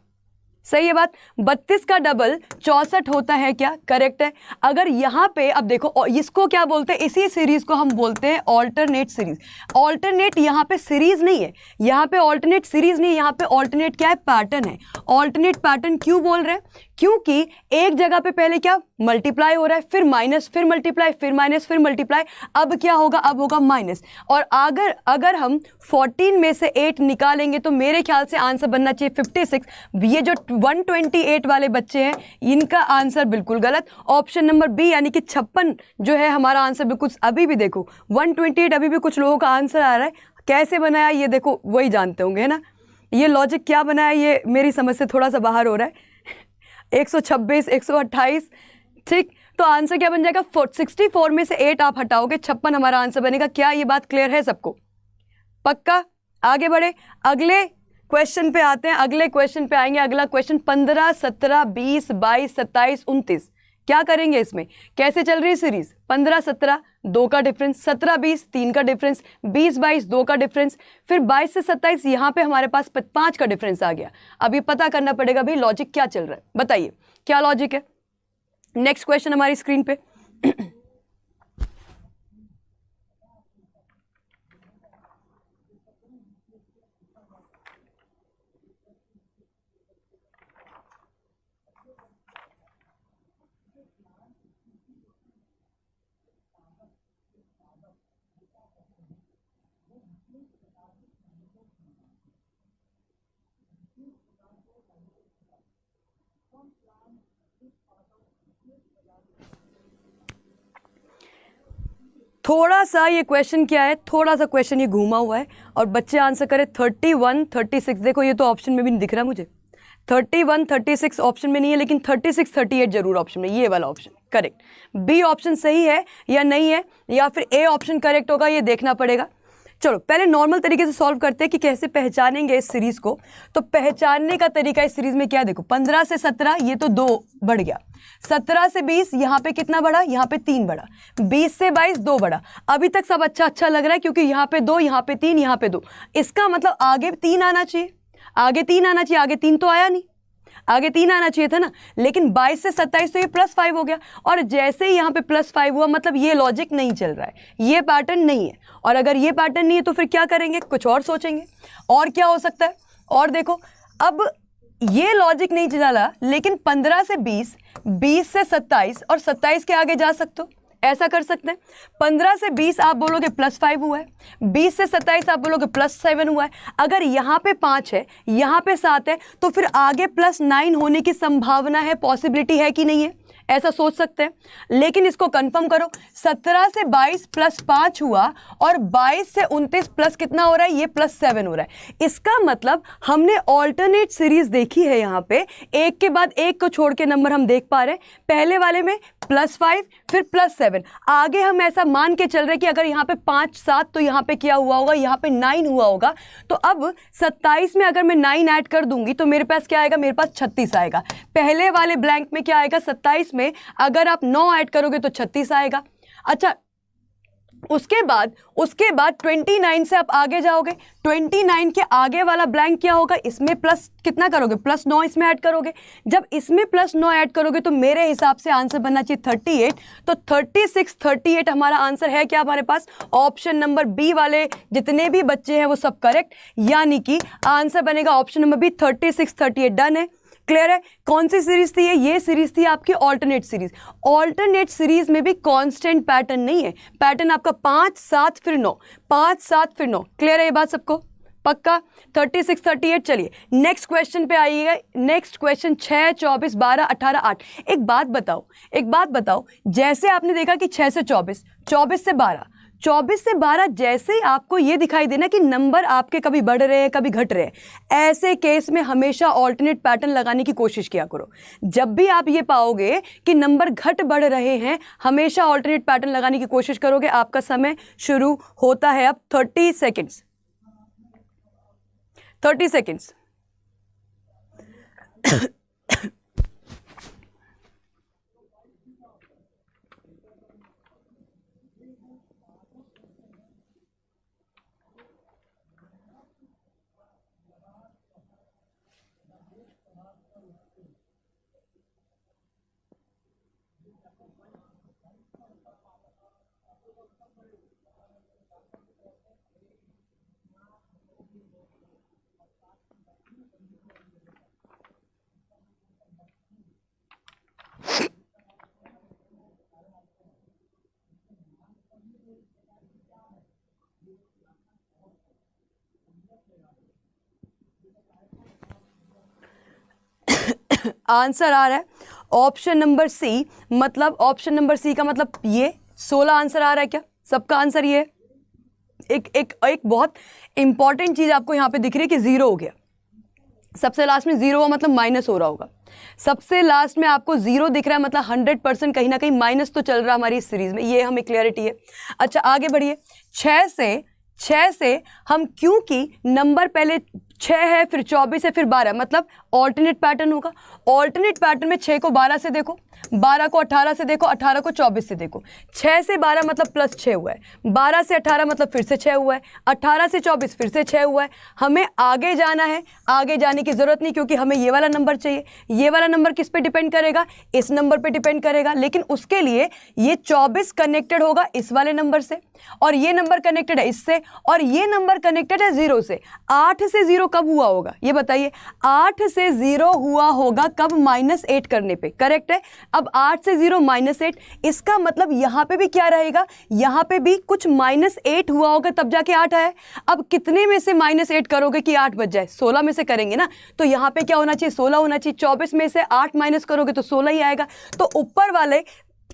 सही है बात। 32 का डबल 64 होता है क्या, करेक्ट है। अगर यहाँ पे अब देखो, इसको क्या बोलते हैं, इसी सीरीज को हम बोलते हैं ऑल्टरनेट सीरीज। ऑल्टरनेट यहाँ पे सीरीज नहीं है, यहाँ पे ऑल्टरनेट सीरीज नहीं है, यहाँ पे ऑल्टरनेट क्या है, पैटर्न है। ऑल्टरनेट पैटर्न क्यों बोल रहे हैं, क्योंकि एक जगह पे पहले क्या मल्टीप्लाई हो रहा है, फिर माइनस, फिर मल्टीप्लाई, फिर माइनस, फिर मल्टीप्लाई, अब क्या होगा, अब होगा माइनस। और अगर हम 14 में से 8 निकालेंगे तो मेरे ख्याल से आंसर बनना चाहिए 56। ये जो 128 वाले बच्चे हैं इनका आंसर बिल्कुल गलत, ऑप्शन नंबर बी यानी कि 56 जो है हमारा आंसर बिल्कुल। अभी भी देखो 128 अभी भी कुछ लोगों का आंसर आ रहा है, कैसे बनाया ये देखो, वही जानते होंगे, है ना। ये लॉजिक क्या बनाया, ये मेरी समझ से थोड़ा सा बाहर हो रहा है। 126, 128, ठीक, तो आंसर क्या बन जाएगा, 64 में से 8 आप हटाओगे, 56 हमारा आंसर बनेगा। क्या ये बात क्लियर है सबको, पक्का। आगे बढ़े, अगले क्वेश्चन पे आते हैं, अगले क्वेश्चन पे आएंगे। अगला क्वेश्चन 15, 17, 20, 22, 27, 29, क्या करेंगे इसमें, कैसे चल रही है सीरीज। 15, 17 2 का डिफरेंस, 17, 20 3 का डिफरेंस, 20, 22 2 का डिफरेंस, फिर 22 से 27 यहाँ पे हमारे पास 5 का डिफरेंस आ गया। अब ये पता करना पड़ेगा भाई लॉजिक क्या चल रहा है, बताइए क्या लॉजिक है। नेक्स्ट क्वेश्चन हमारी स्क्रीन पे थोड़ा सा ये क्वेश्चन क्या है, थोड़ा सा क्वेश्चन ये घूमा हुआ है और बच्चे आंसर करें 31, 36। देखो ये तो ऑप्शन में भी नहीं दिख रहा मुझे, 31, 36 ऑप्शन में नहीं है, लेकिन 36, 38 जरूर ऑप्शन में, ये वाला ऑप्शन करेक्ट। बी ऑप्शन सही है या नहीं है, या फिर ए ऑप्शन करेक्ट होगा, ये देखना पड़ेगा। चलो पहले नॉर्मल तरीके से सॉल्व करते हैं कि कैसे पहचानेंगे इस सीरीज को। तो पहचानने का तरीका इस सीरीज में क्या, देखो 15 से 17 ये तो 2 बढ़ गया, 17 से 20 यहाँ पे कितना बढ़ा, यहाँ पे 3 बढ़ा, 20 से 22 2 बढ़ा। अभी तक सब अच्छा लग रहा है क्योंकि यहाँ पे 2, यहाँ पे 3, यहाँ पे 2, इसका मतलब आगे 3 आना चाहिए, आगे 3 आना चाहिए, आगे 3 तो आया नहीं, आगे 3 आना चाहिए था ना। लेकिन 22 से 27 तो ये +5 हो गया, और जैसे ही यहाँ पे +5 हुआ मतलब ये लॉजिक नहीं चल रहा है, ये पैटर्न नहीं है। और अगर ये पैटर्न नहीं है तो फिर क्या करेंगे, कुछ और सोचेंगे, और क्या हो सकता है। और देखो अब ये लॉजिक नहीं चला, लेकिन 15 से 20, 20 से 27 और 27 के आगे जा सकते हो, ऐसा कर सकते हैं। 15 से 20 आप बोलोगे +5 हुआ है, 20 से 27 आप बोलोगे +7 हुआ है। अगर यहाँ पे 5 है, यहाँ पे 7 है, तो फिर आगे +9 होने की संभावना है, पॉसिबिलिटी है कि नहीं है, ऐसा सोच सकते हैं। लेकिन इसको कंफर्म करो, 17 से 22 +5 हुआ और 22 से 29 प्लस कितना हो रहा है, ये +7 हो रहा है। इसका मतलब हमने ऑल्टरनेट सीरीज देखी है, यहाँ पे एक के बाद एक को छोड़ के नंबर हम देख पा रहे हैं। पहले वाले में +5 फिर +7, आगे हम ऐसा मान के चल रहे हैं कि अगर यहाँ पे 5, 7 तो यहाँ पे क्या हुआ होगा, यहाँ पे 9 हुआ होगा। तो अब 27 में अगर मैं 9 ऐड कर दूंगी तो मेरे पास क्या आएगा, मेरे पास 36 आएगा। पहले वाले ब्लैंक में क्या आएगा, 27 में अगर आप 9 ऐड करोगे तो 36 आएगा। अच्छा उसके बाद 29 से आप आगे जाओगे, 29 के आगे वाला ब्लैंक क्या होगा, इसमें प्लस कितना करोगे, +9 इसमें ऐड करोगे। जब इसमें +9 ऐड करोगे तो मेरे हिसाब से आंसर बनना चाहिए 38। तो 36, 38 हमारा आंसर है क्या हमारे पास, ऑप्शन नंबर बी वाले जितने भी बच्चे हैं वो सब करेक्ट, यानी कि आंसर बनेगा ऑप्शन नंबर बी 36, 38। डन है, क्लियर है। कौन सी सीरीज थी ये सीरीज थी आपकी ऑल्टरनेट सीरीज। ऑल्टरनेट सीरीज में भी कांस्टेंट पैटर्न नहीं है, पैटर्न आपका 5, 7 फिर 9, 5, 7 फिर 9। क्लियर है ये बात सबको, पक्का। 36, 38। चलिए नेक्स्ट क्वेश्चन पे आइएगा। Next question 6, 24, 12, 18, 8। एक बात बताओ, जैसे आपने देखा कि 6 से 24, 24 से 12, 24 से 12 जैसे ही आपको ये दिखाई देना कि नंबर आपके कभी बढ़ रहे हैं कभी घट रहे हैं, ऐसे केस में हमेशा ऑल्टरनेट पैटर्न लगाने की कोशिश किया करो। जब भी आप ये पाओगे कि नंबर घट बढ़ रहे हैं, हमेशा ऑल्टरनेट पैटर्न लगाने की कोशिश करोगे। आपका समय शुरू होता है अब, 30 सेकेंड्स। 30 सेकेंड्स। आंसर आ रहा है ऑप्शन नंबर सी, मतलब ऑप्शन नंबर सी का मतलब ये 16 आंसर आ रहा है क्या? सबका आंसर ये है। एक बहुत इंपॉर्टेंट चीज आपको यहाँ पे दिख रही है कि 0 हो गया, सबसे लास्ट में 0 हुआ मतलब माइनस हो रहा होगा। सबसे लास्ट में आपको 0 दिख रहा है मतलब 100% कहीं ना कहीं माइनस तो चल रहा हमारी इस सीरीज में, ये हमें क्लियरिटी है। अच्छा आगे बढ़िए। 6 से हम, क्योंकि नंबर पहले 6 है फिर 24 है फिर 12, मतलब ऑल्टरनेट पैटर्न होगा। ऑल्टरनेट पैटर्न में 6 को 12 से देखो, 12 को 18 से देखो, 18 को 24 से देखो। 6 से 12 मतलब प्लस 6 हुआ है, 12 से 18 मतलब फिर से 6 हुआ है, 18 से 24 फिर से 6 हुआ है। हमें आगे जाना है, आगे जाने की ज़रूरत नहीं क्योंकि हमें ये वाला नंबर चाहिए। ये वाला नंबर किस पे डिपेंड करेगा? इस नंबर पे डिपेंड करेगा, लेकिन उसके लिए ये 24 कनेक्टेड होगा इस वाले नंबर से, और ये नंबर कनेक्टेड है इससे, और ये नंबर कनेक्टेड है 0 से। 8 से 0 कब हुआ होगा ये बताइए? 8 से 0 हुआ होगा कब? -8 करने पे, करेक्ट है। अब 8 से 0 -8, इसका मतलब यहाँ पे भी क्या रहेगा? यहाँ पे भी कुछ -8 हुआ होगा तब जाके 8 आया। अब कितने में से -8 करोगे कि 8 बच जाए? 16 में से करेंगे ना, तो यहाँ पे क्या होना चाहिए? 16 होना चाहिए। 24 में से 8 माइनस करोगे तो 16 ही आएगा। तो ऊपर वाले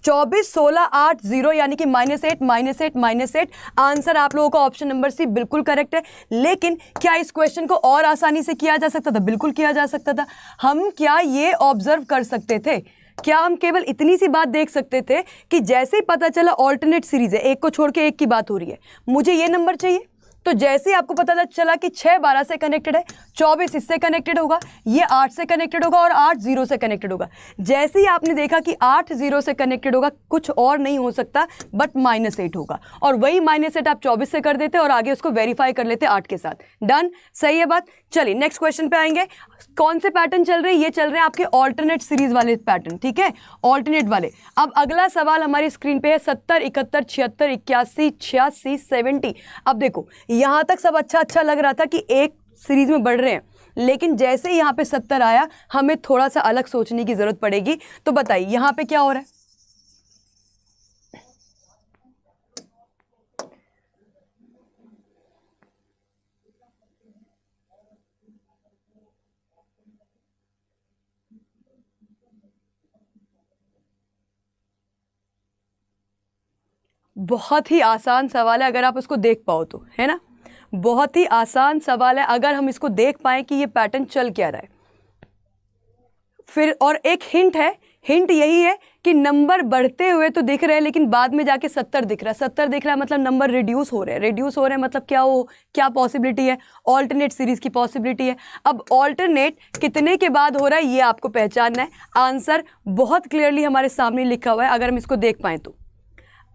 24, 16, 8, 0 यानी कि -8, -8, -8। आंसर आप लोगों का ऑप्शन नंबर सी बिल्कुल करेक्ट है। लेकिन क्या इस क्वेश्चन को और आसानी से किया जा सकता था? बिल्कुल किया जा सकता था। हम क्या ये ऑब्जर्व कर सकते थे? क्या हम केवल इतनी सी बात देख सकते थे कि जैसे ही पता चला ऑल्टरनेट सीरीज है, एक को छोड़ के एक की बात हो रही है, मुझे ये नंबर चाहिए, तो जैसे ही आपको पता चला कि 6 12 से कनेक्टेड है, 24 इससे कनेक्टेड होगा, ये 8 से कनेक्टेड होगा और 8 0 से कनेक्टेड होगा। जैसे ही आपने देखा कि 8 0 से कनेक्टेड होगा, कुछ और नहीं हो सकता बट -8 होगा, और वही -8 आप 24 से कर देते और आगे उसको वेरीफाई कर लेते 8 के साथ। डन, सही है बात। चलिए नेक्स्ट क्वेश्चन पे आएंगे। कौन से पैटर्न चल रहे हैं? ये चल रहे हैं आपके ऑल्टरनेट सीरीज वाले पैटर्न, ठीक है, ऑल्टरनेट वाले। अब अगला सवाल हमारी स्क्रीन पे है 70, 71, 76, 81, 86, 70। अब देखो यहाँ तक सब अच्छा लग रहा था कि एक सीरीज में बढ़ रहे हैं, लेकिन जैसे ही यहाँ पे 70 आया, हमें थोड़ा सा अलग सोचने की जरूरत पड़ेगी। तो बताइए यहाँ पे क्या हो रहा है? बहुत ही आसान सवाल है अगर आप उसको देख पाओ तो, है ना? बहुत ही आसान सवाल है अगर हम इसको देख पाए कि ये पैटर्न चल क्या रहा है। फिर और एक हिंट है, हिंट यही है कि नंबर बढ़ते हुए तो दिख रहे हैं लेकिन बाद में जाके 70 दिख रहा है। 70 दिख रहा है मतलब नंबर रिड्यूस हो रहे हैं। रिड्यूस हो रहे हैं मतलब क्या पॉसिबिलिटी है? ऑल्टरनेट सीरीज की पॉसिबिलिटी है। अब ऑल्टरनेट कितने के बाद हो रहा है ये आपको पहचानना है। आंसर बहुत क्लियरली हमारे सामने लिखा हुआ है अगर हम इसको देख पाए तो।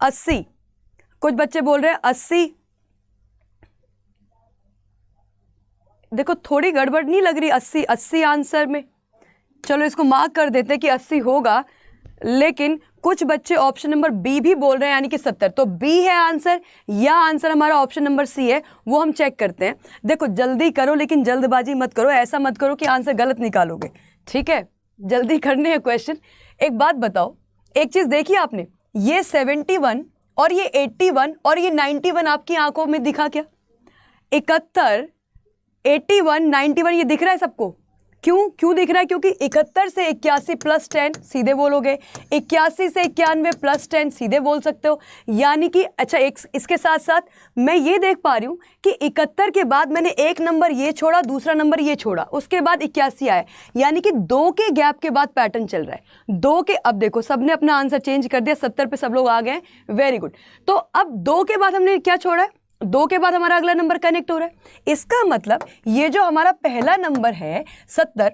80, कुछ बच्चे बोल रहे हैं 80। देखो थोड़ी गड़बड़ नहीं लग रही? 80 आंसर में, चलो इसको मार्क कर देते हैं कि 80 होगा, लेकिन कुछ बच्चे ऑप्शन नंबर बी भी बोल रहे हैं यानी कि 70। तो बी है आंसर या आंसर हमारा ऑप्शन नंबर सी है, वो हम चेक करते हैं। देखो जल्दी करो लेकिन जल्दबाजी मत करो, ऐसा मत करो कि आंसर गलत निकालोगे, ठीक है? जल्दी करने हैं क्वेश्चन। एक बात बताओ, एक चीज देखिए आपने, ये 71 और ये 81 और ये 91 आपकी आंखों में दिखा क्या? 71, 81, 91 ये दिख रहा है सबको। क्यों दिख रहा है? क्योंकि 71 से 81 + 10 सीधे बोलोगे, 81 से 91 + 10 सीधे बोल सकते हो। यानी कि अच्छा एक इसके साथ साथ मैं ये देख पा रही हूँ कि 71 के बाद मैंने एक नंबर ये छोड़ा, दूसरा नंबर ये छोड़ा, उसके बाद 81 आया, यानी कि 2 के गैप के बाद पैटर्न चल रहा है। 2 के, अब देखो सबने अपना आंसर चेंज कर दिया, 70 पे सब लोग आ गए, वेरी गुड। तो अब 2 के बाद हमने क्या छोड़ा है? 2 के बाद हमारा अगला नंबर कनेक्ट हो रहा है। इसका मतलब ये जो हमारा पहला नंबर है 70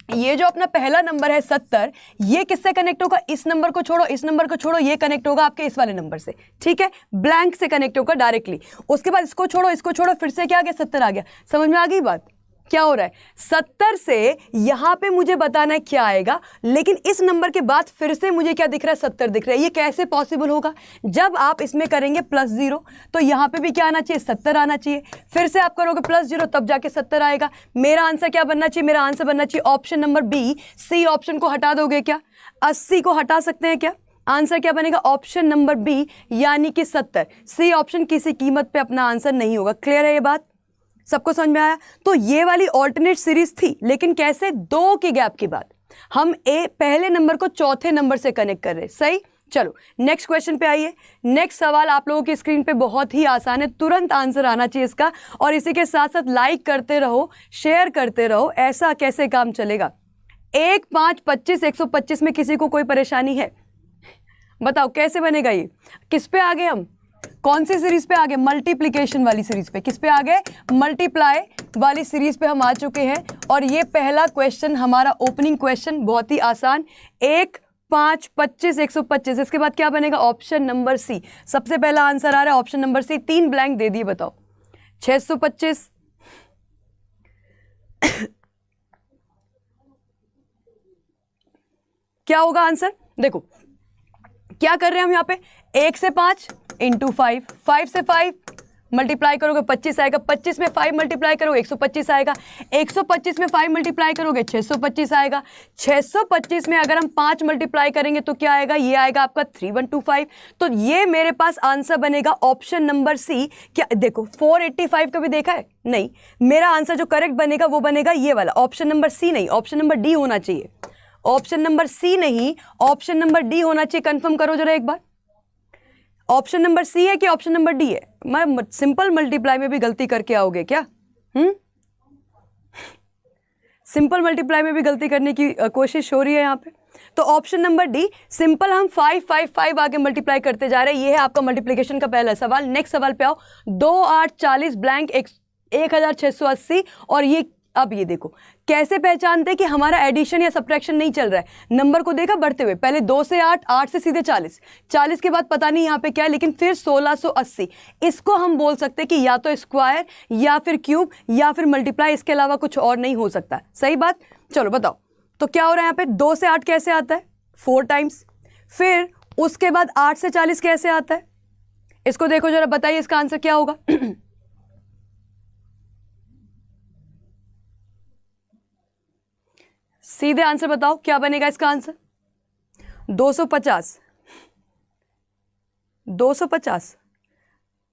ये जो अपना पहला नंबर है 70, ये किससे कनेक्ट होगा? इस नंबर को छोड़ो, इस नंबर को छोड़ो, ये कनेक्ट होगा आपके इस वाले नंबर से, ठीक है, ब्लैंक से कनेक्ट होगा डायरेक्टली। उसके बाद इसको छोड़ो, फिर से क्या आ गया? 70 आ गया। समझ में आ गई बात? क्या हो रहा है? 70 से यहां पे मुझे बताना है क्या आएगा, लेकिन इस नंबर के बाद फिर से मुझे क्या दिख रहा है? 70 दिख रहा है। ये कैसे पॉसिबल होगा? जब आप इसमें करेंगे +0 तो यहां पे भी क्या आना चाहिए? 70 आना चाहिए। फिर से आप करोगे +0 तब जाके 70 आएगा। मेरा आंसर क्या बनना चाहिए? मेरा आंसर बनना चाहिए option number B. C option को हटा दोगे क्या? 80 को हटा सकते हैं क्या? आंसर क्या बनेगा? ऑप्शन नंबर बी यानी कि 70। सी ऑप्शन किसी कीमत पे अपना आंसर नहीं होगा। क्लियर है ये बात? सबको समझ में आया? तो ये वाली ऑल्टरनेट सीरीज थी, लेकिन कैसे? 2 के गैप के बाद हम पहले नंबर को चौथे नंबर से कनेक्ट कर रहे हैं। सही। चलो नेक्स्ट क्वेश्चन पे आइए। नेक्स्ट सवाल आप लोगों की स्क्रीन पे बहुत ही आसान है, तुरंत आंसर आना चाहिए इसका। और इसी के साथ साथ लाइक करते रहो, शेयर करते रहो। ऐसा कैसे काम चलेगा? 1 5 25 125 में किसी को कोई परेशानी है? बताओ कैसे बनेगा ये? किस पे आ गए हम? कौन सी सीरीज पे आ गए? मल्टीप्लिकेशन वाली सीरीज पे। किस पे आ गए? मल्टीप्लाई वाली सीरीज पे हम आ चुके हैं। और ये पहला क्वेश्चन हमारा ओपनिंग क्वेश्चन, बहुत ही आसान। 1 5 25 125। इसके बाद क्या बनेगा? Option number C. सबसे पहला आंसर आ रहा है ऑप्शन नंबर सी। 3 ब्लैंक दे दिए, बताओ। 625 क्या होगा आंसर? देखो क्या कर रहे हैं हम यहाँ पे? 1 से 5 इंटू 5, 5 से 5 मल्टीप्लाई करोगे 25 आएगा। 25 में 5 मल्टीप्लाई करोगे 125 आएगा। 125 में 5 मल्टीप्लाई करोगे 625 आएगा। 625 में अगर हम 5 मल्टीप्लाई करेंगे तो क्या आएगा? ये आएगा आपका 3125। तो ये मेरे पास आंसर बनेगा ऑप्शन नंबर सी। क्या देखो 485 कभी देखा है? नहीं। मेरा आंसर जो करेक्ट बनेगा वो बनेगा ये वाला, ऑप्शन नंबर सी नहीं, ऑप्शन नंबर डी होना चाहिए। ऑप्शन नंबर सी नहीं, ऑप्शन नंबर डी होना चाहिए। कंफर्म करो जरा एक बार, ऑप्शन नंबर सी है कि ऑप्शन नंबर डी है? मैं सिंपल मल्टीप्लाई में भी गलती करके आओगे क्या? सिंपल मल्टीप्लाई में भी गलती करने की कोशिश हो रही है यहाँ पे। तो ऑप्शन नंबर डी, सिंपल हम 5 5 5 आगे मल्टीप्लाई करते जा रहे हैं। ये है आपका मल्टीप्लिकेशन का पहला सवाल। नेक्स्ट सवाल पे आओ। 2 8 40 ब्लैंक 1680। और ये अब ये देखो कैसे पहचानते हैं कि हमारा एडिशन या सब्ट्रैक्शन नहीं चल रहा है। नंबर को देखा बढ़ते हुए, पहले 2 से 8, 8 से सीधे 40, 40 के बाद पता नहीं यहाँ पे क्या है, लेकिन फिर 1680। इसको हम बोल सकते हैं कि या तो स्क्वायर या फिर क्यूब या फिर मल्टीप्लाई, इसके अलावा कुछ और नहीं हो सकता। सही बात? चलो बताओ तो क्या हो रहा है यहाँ पे? 2 से 8 कैसे आता है? 4 टाइम्स। फिर उसके बाद 8 से 40 कैसे आता है? इसको देखो जरा, बताइए इसका आंसर क्या होगा? सीधे आंसर बताओ क्या बनेगा इसका आंसर? 250 250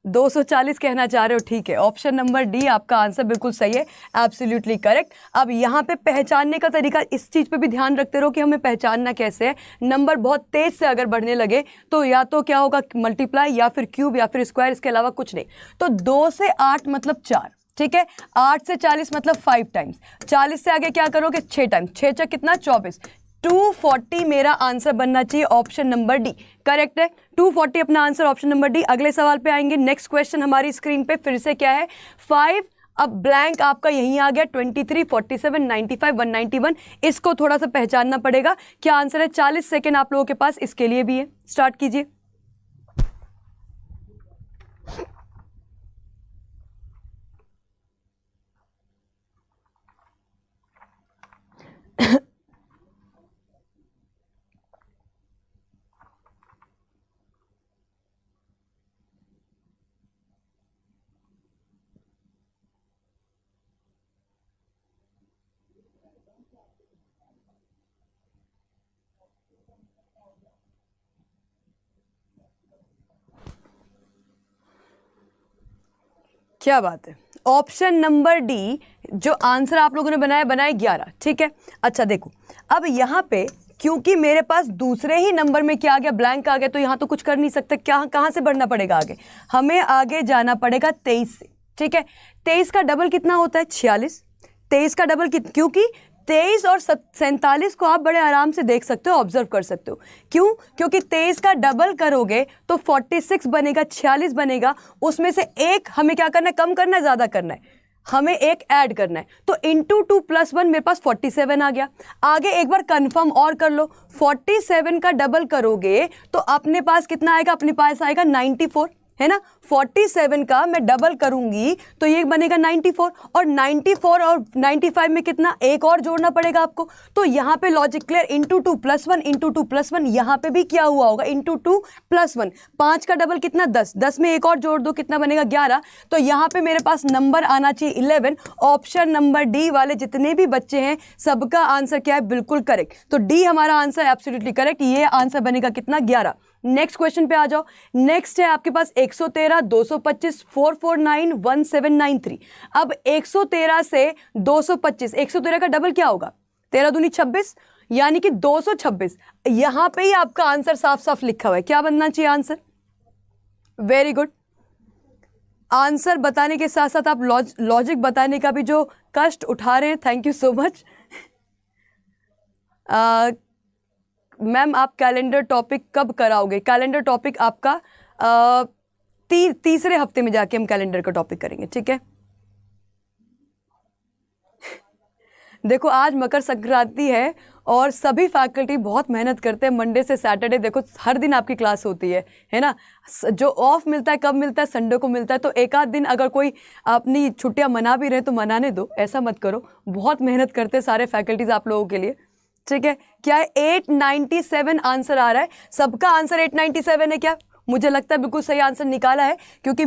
240 कहना चाह रहे हो? ठीक है, ऑप्शन नंबर डी आपका आंसर बिल्कुल सही है, एब्सोल्युटली करेक्ट। अब यहाँ पे पहचानने का तरीका, इस चीज़ पे भी ध्यान रखते रहो कि हमें पहचानना कैसे है। नंबर बहुत तेज से अगर बढ़ने लगे तो या तो क्या होगा? मल्टीप्लाई या फिर क्यूब या फिर स्क्वायर, इसके अलावा कुछ नहीं। तो 2 से 8 मतलब 4, ठीक है। 8 से 40 मतलब 5 टाइम्स। 40 से आगे क्या करोगे? 6 टाइम्स। 6 × कितना? 24। 240 मेरा आंसर बनना चाहिए, ऑप्शन नंबर डी करेक्ट है। 240 अपना आंसर, ऑप्शन नंबर डी। अगले सवाल पे आएंगे। नेक्स्ट क्वेश्चन हमारी स्क्रीन पे फिर से क्या है? 5। अब ब्लैंक आपका यहीं आ गया। 23 47 95 191। इसको थोड़ा सा पहचानना पड़ेगा। क्या आंसर है? 40 सेकेंड आप लोगों के पास इसके लिए भी है। स्टार्ट कीजिए। क्या बात है, ऑप्शन नंबर डी जो आंसर आप लोगों ने बनाया 11, ठीक है। अच्छा देखो, अब यहाँ पे क्योंकि मेरे पास दूसरे ही नंबर में क्या आ गया? ब्लैंक आ गया, तो यहाँ तो कुछ कर नहीं सकते। क्या कहाँ से बढ़ना पड़ेगा आगे? हमें आगे जाना पड़ेगा 23 से, ठीक है। 23 का डबल कितना होता है? 46। 23 का डबल क्योंकि 23 और 47 को आप बड़े आराम से देख सकते हो, ऑब्जर्व कर सकते हो। क्यों? क्योंकि 23 का डबल करोगे तो 46 बनेगा, 46 बनेगा। उसमें से एक हमें क्या करना है, कम करना है, ज़्यादा करना है, हमें एक ऐड करना है। तो इंटू 2 + 1 मेरे पास 47 आ गया। आगे एक बार कंफर्म और कर लो, 47 का डबल करोगे तो अपने पास कितना आएगा, अपने पास आएगा 94, है ना। 47 का मैं डबल करूंगी तो ये बनेगा 94, और 94 और 95 में कितना, एक और जोड़ना पड़ेगा आपको। तो यहाँ पे लॉजिक क्लियर, इंटू 2 + 1, इंटू 2 + 1, यहाँ पे भी क्या हुआ होगा, इंटू 2 + 1। 5 का डबल कितना, 10, 10 में एक और जोड़ दो, कितना बनेगा, 11। तो यहाँ पे मेरे पास नंबर आना चाहिए 11। ऑप्शन नंबर डी वाले जितने भी बच्चे हैं सबका आंसर क्या है, बिल्कुल करेक्ट। तो डी हमारा आंसर एब्सोल्युटली करेक्ट, ये आंसर बनेगा कितना, 11। नेक्स्ट क्वेश्चन पे आ जाओ। नेक्स्ट है आपके पास 113, 225, 449, 1793। अब 113 से 225, 113 का डबल क्या होगा, 13 दूनी 26, यानी कि 226। यहां पे ही आपका आंसर साफ साफ लिखा हुआ है, क्या बनना चाहिए आंसर। Very good. आंसर बताने के साथ साथ आप लॉजिक बताने का भी जो कष्ट उठा रहे हैं, thank you so much. Ma'am आप कैलेंडर टॉपिक कब कराओगे? कैलेंडर टॉपिक आपका तीसरे हफ्ते में जाके हम कैलेंडर का टॉपिक करेंगे, ठीक है। देखो आज मकर संक्रांति है और सभी फैकल्टी बहुत मेहनत करते हैं। मंडे से सैटरडे देखो हर दिन आपकी क्लास होती है ना। जो ऑफ मिलता है कब मिलता है, संडे को मिलता है। तो एक आध दिन अगर कोई अपनी छुट्टियां मना भी रहे तो मनाने दो, ऐसा मत करो। बहुत मेहनत करते हैं सारे फैकल्टीज आप लोगों के लिए, ठीक है। क्या है, 897 आंसर आ रहा है। सबका आंसर 897 है क्या? मुझे लगता है बिल्कुल सही आंसर निकाला है, क्योंकि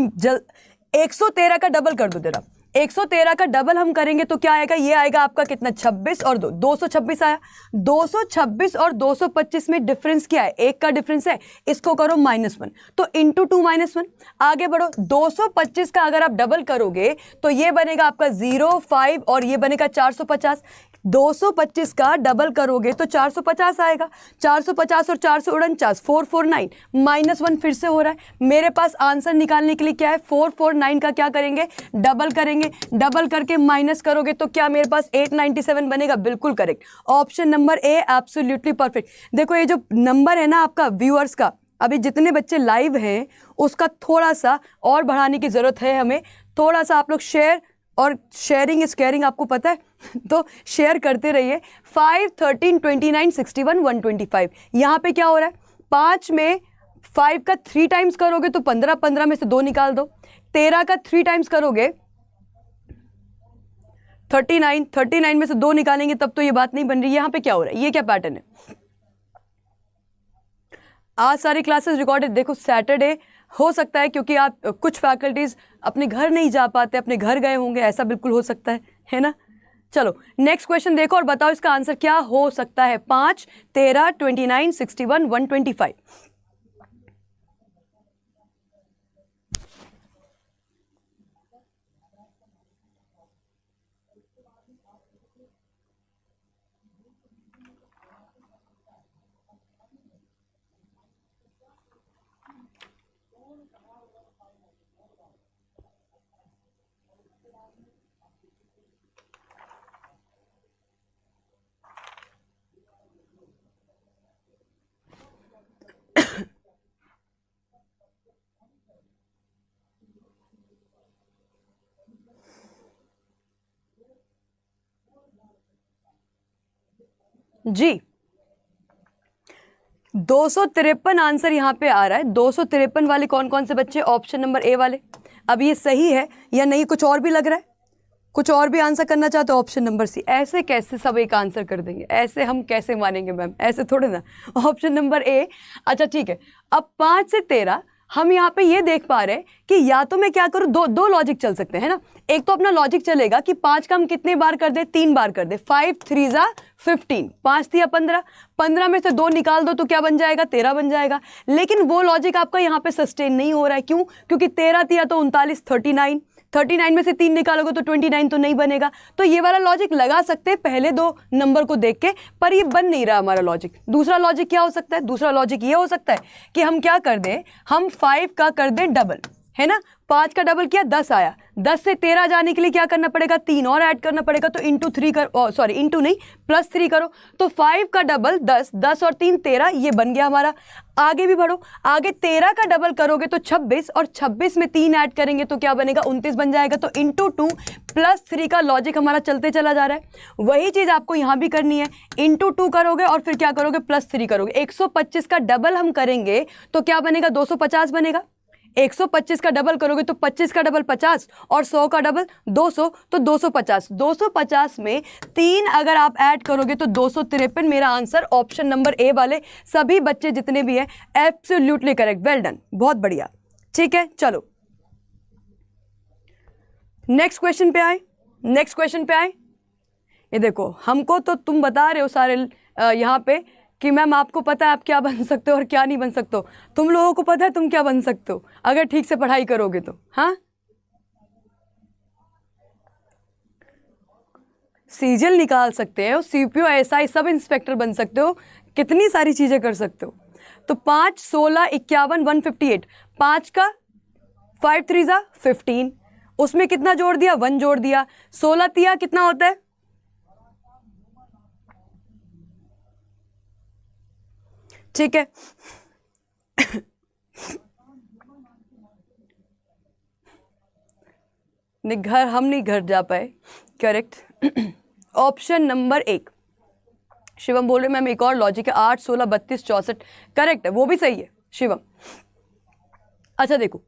113 का डबल कर दो जरा। 113 का डबल हम करेंगे तो क्या आएगा, ये आएगा आपका कितना, 26 और 2, 226 आया। 226 और 225 में डिफरेंस क्या है, एक का डिफरेंस है, इसको करो -1, तो इंटू 2 -1। आगे बढ़ो, 225 का अगर आप डबल करोगे तो ये बनेगा आपका 05 और ये बनेगा 450। 225 का डबल करोगे तो 450 आएगा। 450 और 449, 449, -1 फिर से हो रहा है। मेरे पास आंसर निकालने के लिए क्या है, 449 का क्या करेंगे, डबल करेंगे। डबल करके माइनस करोगे तो क्या मेरे पास 897 बनेगा, बिल्कुल करेक्ट। ऑप्शन नंबर ए एब्सोल्युटली परफेक्ट। देखो ये जो नंबर है ना आपका व्यूअर्स का, अभी जितने बच्चे लाइव हैं उसका थोड़ा सा और बढ़ाने की ज़रूरत है हमें। थोड़ा सा आप लोग शेयर, और शेयरिंग इज केयरिंग आपको पता है, तो शेयर करते रहिए। 5, 13, 29, 61, 125। यहाँ पे क्या हो रहा है, 5 में 5 का 3 टाइम्स करोगे तो 15, 15 में से 2 निकाल दो। 13 का 3 टाइम्स करोगे 39, 39 में से 2 निकालेंगे तब तो ये बात नहीं बन रही। यहाँ पे क्या हो रहा है, ये क्या पैटर्न है। आज सारी क्लासेस रिकॉर्डेड। देखो सैटरडे हो सकता है क्योंकि आप कुछ फैकल्टीज अपने घर नहीं जा पाते, अपने घर गए होंगे, ऐसा बिल्कुल हो सकता है ना। चलो नेक्स्ट क्वेश्चन देखो और बताओ इसका आंसर क्या हो सकता है। 5, 13, 29, 61, 125। जी 253 आंसर यहाँ पे आ रहा है। 253 वाले कौन कौन से बच्चे, ऑप्शन नंबर ए वाले। अब ये सही है या नहीं, कुछ और भी लग रहा है, कुछ और भी आंसर करना चाहते हो, ऑप्शन नंबर सी। ऐसे कैसे सब एक आंसर कर देंगे, ऐसे हम कैसे मानेंगे मैम, ऐसे थोड़े ना। ऑप्शन नंबर ए। अच्छा ठीक है, अब 5 से 13 हम यहाँ पे ये देख पा रहे हैं कि या तो मैं क्या करूँ, दो लॉजिक चल सकते हैं ना। एक तो अपना लॉजिक चलेगा कि 5 का हम कितने बार कर दे, 3 बार कर दे। 5 3 जा 15, 5 3 15, 15 में से 2 निकाल दो तो क्या बन जाएगा, 13 बन जाएगा। लेकिन वो लॉजिक आपका यहाँ पे सस्टेन नहीं हो रहा है। क्यों? क्योंकि 13 3 तो 39, 39 में से 3 निकालोगे तो 29 तो नहीं बनेगा। तो ये वाला लॉजिक लगा सकते हैं पहले 2 नंबर को देख के, पर ये बन नहीं रहा हमारा लॉजिक। दूसरा लॉजिक क्या हो सकता है, दूसरा लॉजिक ये हो सकता है कि हम क्या कर दें, हम 5 का कर दें डबल, है ना। 5 का डबल किया 10 आया, 10 से 13 जाने के लिए क्या करना पड़ेगा, 3 और ऐड करना पड़ेगा, तो इंटू 3 कर, सॉरी इंटू नहीं प्लस 3 करो, तो 5 का डबल 10, 10 और 3 13, ये बन गया हमारा। आगे भी बढ़ो, आगे 13 का डबल करोगे तो 26, और 26 में 3 ऐड करेंगे तो क्या बनेगा, 29 बन जाएगा। तो इंटू 2 प्लस 3 का लॉजिक हमारा चलते चला जा रहा है। वही चीज आपको यहां भी करनी है, इंटू 2 करोगे और फिर क्या करोगे, प्लस 3 करोगे। 125 का डबल हम करेंगे तो क्या बनेगा, 250 बनेगा। 125 का डबल करोगे तो 25 का डबल 50 और 100 का डबल 200, तो 250। 250 में 3 अगर आप ऐड करोगे तो 253। मेरा आंसर ऑप्शन नंबर ए वाले सभी बच्चे जितने भी हैं एब्सोल्युटली करेक्ट, वेल डन, बहुत बढ़िया। ठीक है, चलो नेक्स्ट क्वेश्चन पे आए। नेक्स्ट क्वेश्चन पे आए, ये देखो, हमको तो तुम बता रहे हो सारे यहाँ पे कि मैम आपको पता है आप क्या बन सकते हो और क्या नहीं बन सकते हो। तुम लोगों को पता है तुम क्या बन सकते हो अगर ठीक से पढ़ाई करोगे तो। हाँ, सीजीएल निकाल सकते हो, सीपीओ एसआई सब इंस्पेक्टर बन सकते हो, कितनी सारी चीजें कर सकते हो। तो 5 16 51 158, 5 का 5 3 जा 15, उसमें कितना जोड़ दिया, 1 जोड़ दिया। 16 तिया कितना होता है, ठीक है। घर हम नहीं घर जा पाए, करेक्ट। ऑप्शन नंबर 1 शिवम बोल रहे मैम एक और लॉजिक है, 8 16 32 64, करेक्ट है, वो भी सही है शिवम। अच्छा देखो,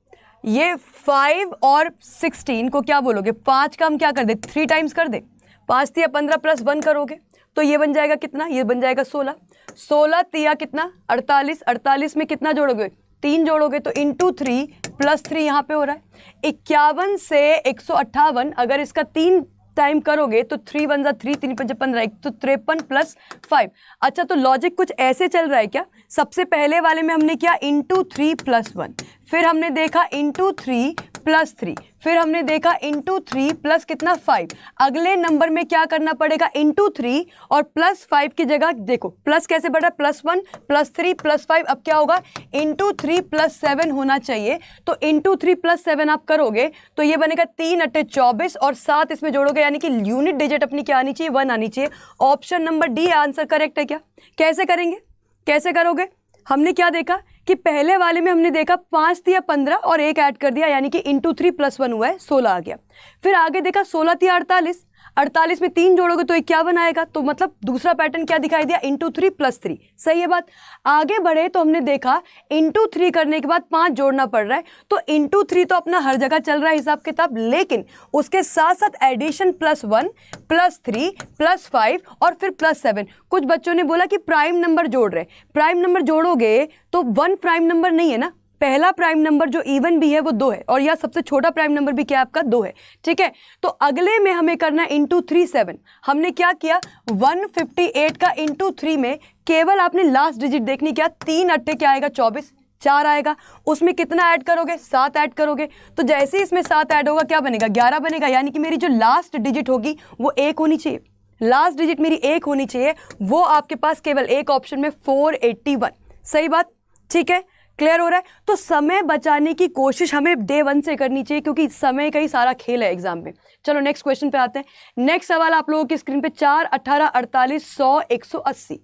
ये 5 और 16 को क्या बोलोगे, 5 का हम क्या कर दे, 3 टाइम्स कर दे, 5 तिया 15 प्लस 1 करोगे तो ये बन जाएगा कितना, ये बन जाएगा 16। 16 तिया कितना 48, 48 में कितना जोड़ोगे, 3 जोड़ोगे, तो इंटू 3 प्लस 3 यहाँ पे हो रहा है। 51 से 158 अगर इसका 3 टाइम करोगे तो 3 1 3, 3 5 15, तो 53 प्लस 5। अच्छा, तो लॉजिक कुछ ऐसे चल रहा है क्या, सबसे पहले वाले में हमने किया इंटू 3 प्लस 1, फिर हमने देखा इंटू 3 प्लस 3, फिर हमने देखा इंटू 3 प्लस कितना 5। अगले नंबर में क्या करना पड़ेगा, इंटू 3 और प्लस 5 की जगह देखो प्लस कैसे बढ़ रहा है, प्लस 1 प्लस 3 प्लस 5, अब क्या होगा, इंटू 3 प्लस 7 होना चाहिए। तो इंटू 3 प्लस 7 आप करोगे तो ये बनेगा 3 अट्ठे 24 और 7 इसमें जोड़ोगे, यानी कि यूनिट डिजिट अपनी क्या आनी चाहिए, 1 आनी चाहिए। Option number D answer correct है क्या। कैसे करेंगे, कैसे करोगे, हमने क्या देखा कि पहले वाले में हमने देखा 5 तिया 15 और 1 ऐड कर दिया, यानी कि इंटू 3 प्लस 1 हुआ है 16 आ गया। फिर आगे देखा 16 तिया 48, 48 में 3 जोड़ोगे तो 51 आएगा, तो मतलब दूसरा पैटर्न क्या दिखाई दिया, इंटू 3 प्लस 3, सही है बात। आगे बढ़े तो हमने देखा इंटू 3 करने के बाद 5 जोड़ना पड़ रहा है, तो इंटू 3 तो अपना हर जगह चल रहा है हिसाब किताब, लेकिन उसके साथ साथ एडिशन प्लस 1 प्लस 3 प्लस 5 और फिर प्लस 7। कुछ बच्चों ने बोला कि प्राइम नंबर जोड़ रहे, प्राइम नंबर जोड़ोगे तो 1 प्राइम नंबर नहीं है ना, पहला प्राइम नंबर जो इवन भी है वो 2 है, और यह सबसे छोटा प्राइम नंबर भी क्या है आपका 2 है, ठीक है। तो अगले में हमें करना है इंटू 3 7। हमने क्या किया, 158 का इंटू 3 में केवल आपने लास्ट डिजिट देखनी, क्या 3 अट्ठे क्या आएगा 24, 4 आएगा, उसमें कितना ऐड करोगे, 7 ऐड करोगे, तो जैसे ही इसमें 7 ऐड होगा क्या बनेगा, 11 बनेगा, यानी कि मेरी जो लास्ट डिजिट होगी वो 1 होनी चाहिए, लास्ट डिजिट मेरी 1 होनी चाहिए, वो आपके पास केवल एक ऑप्शन में 481, सही बात, ठीक है, क्लियर हो रहा है। तो समय बचाने की कोशिश हमें डे 1 से करनी चाहिए, क्योंकि समय का ही सारा खेल है एग्जाम में। चलो नेक्स्ट क्वेश्चन पे आते हैं। नेक्स्ट सवाल आप लोगों की स्क्रीन पे 4 18 48 100 180।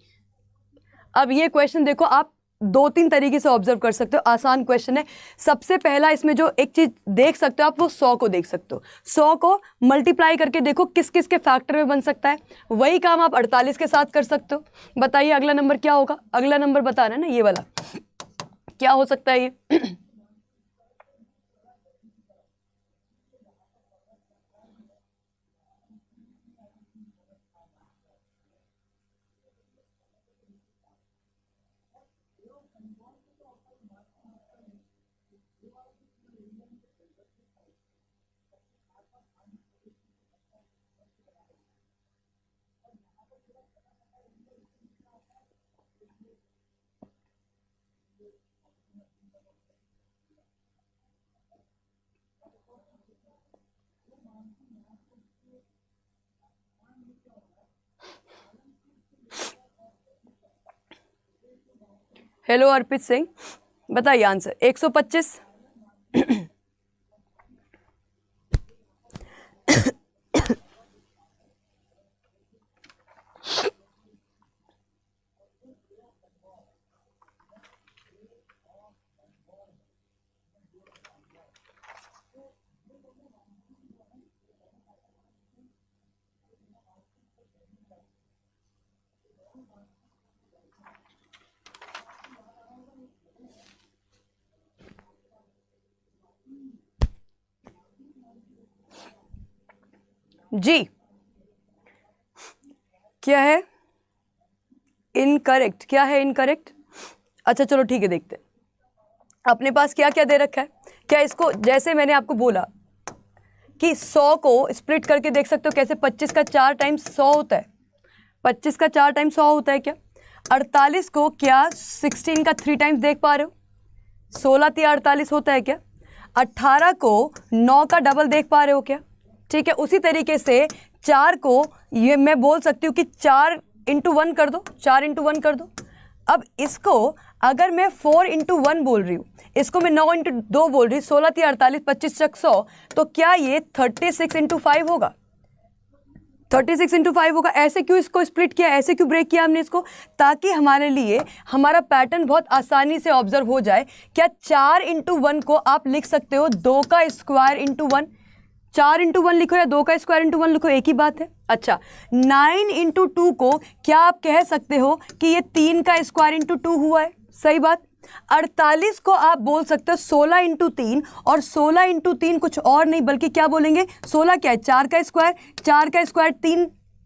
अब ये क्वेश्चन देखो, आप 2-3 तरीके से ऑब्जर्व कर सकते हो, आसान क्वेश्चन है। सबसे पहला इसमें जो एक चीज देख सकते हो आप, वो 100 को देख सकते हो, 100 को मल्टीप्लाई करके देखो किस किस के फैक्टर में बन सकता है। वही काम आप 48 के साथ कर सकते हो। बताइए अगला नंबर क्या होगा, अगला नंबर बताना है ना, ये वाला क्या हो सकता है ये। हेलो अर्पित सिंह, बताइए आंसर। 125 जी क्या है? इनकरेक्ट। क्या है इनकरेक्ट? अच्छा चलो ठीक है, देखते हैं अपने पास क्या क्या दे रखा है। क्या इसको, जैसे मैंने आपको बोला कि 100 को स्प्लिट करके देख सकते हो कैसे, 25 का 4 टाइम्स 100 होता है, 25 का 4 टाइम्स 100 होता है क्या? 48 को क्या 16 का 3 टाइम्स देख पा रहे हो? 16 तिया 48 होता है क्या? 18 को 9 का डबल देख पा रहे हो क्या? ठीक है, उसी तरीके से 4 को ये मैं बोल सकती हूँ कि 4 इंटू 1 कर दो, 4 इंटू 1 कर दो। अब इसको अगर मैं 4 इंटू 1 बोल रही हूँ, इसको मैं 9 इंटू 2 बोल रही हूँ, 16 तिया 48, 25 चक 100, तो क्या ये 36 इंटू 5 होगा? 36 इंटू 5 होगा। ऐसे क्यों इसको स्प्लिट किया, ऐसे क्यों ब्रेक किया हमने इसको? ताकि हमारे लिए हमारा पैटर्न बहुत आसानी से ऑब्जर्व हो जाए। क्या 4 इंटू 1 को आप लिख सकते हो 2 का स्क्वायर इंटू 1? 4 इंटू 1 लिखो या 2 का स्क्वायर इंटू 1 लिखो, एक ही बात है। अच्छा, 9 इंटू 2 को क्या आप कह सकते हो कि ये 3 का स्क्वायर इंटू 2 हुआ है? सही बात। 48 को आप बोल सकते हो 16 इंटू 3, और 16 इंटू 3 कुछ और नहीं बल्कि क्या बोलेंगे, 16 क्या है, 4 का स्क्वायर, 4 का स्क्वायर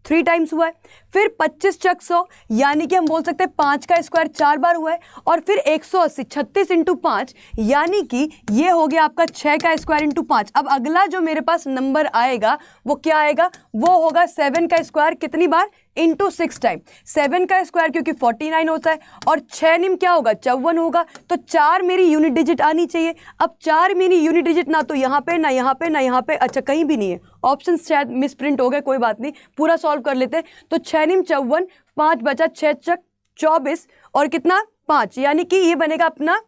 3 टाइम्स हुआ है। फिर 25 चक 100, यानी कि हम बोल सकते हैं 5 का स्क्वायर 4 बार हुआ है। और फिर 180, 36 इंटू 5, यानी कि ये हो गया आपका 6 का स्क्वायर इंटू 5। अब अगला जो मेरे पास नंबर आएगा वो क्या आएगा, वो होगा 7 का स्क्वायर कितनी बार, इंटू 6 टाइम। 7 का स्क्वायर क्योंकि 49 होता है, और 6 निम क्या होगा, 54 होगा। तो 4 मेरी यूनिट डिजिट आनी चाहिए। अब 4 मेरी यूनिट डिजिट ना तो यहाँ पे, ना यहाँ पे, ना यहाँ पे, अच्छा कहीं भी नहीं है, ऑप्शन शायद मिस प्रिंट हो गए, कोई बात नहीं, पूरा सॉल्व कर लेते हैं। तो 6 निम 54, 5 बचा, 6 चक 24, और कितना 5, यानी कि ये बनेगा अपना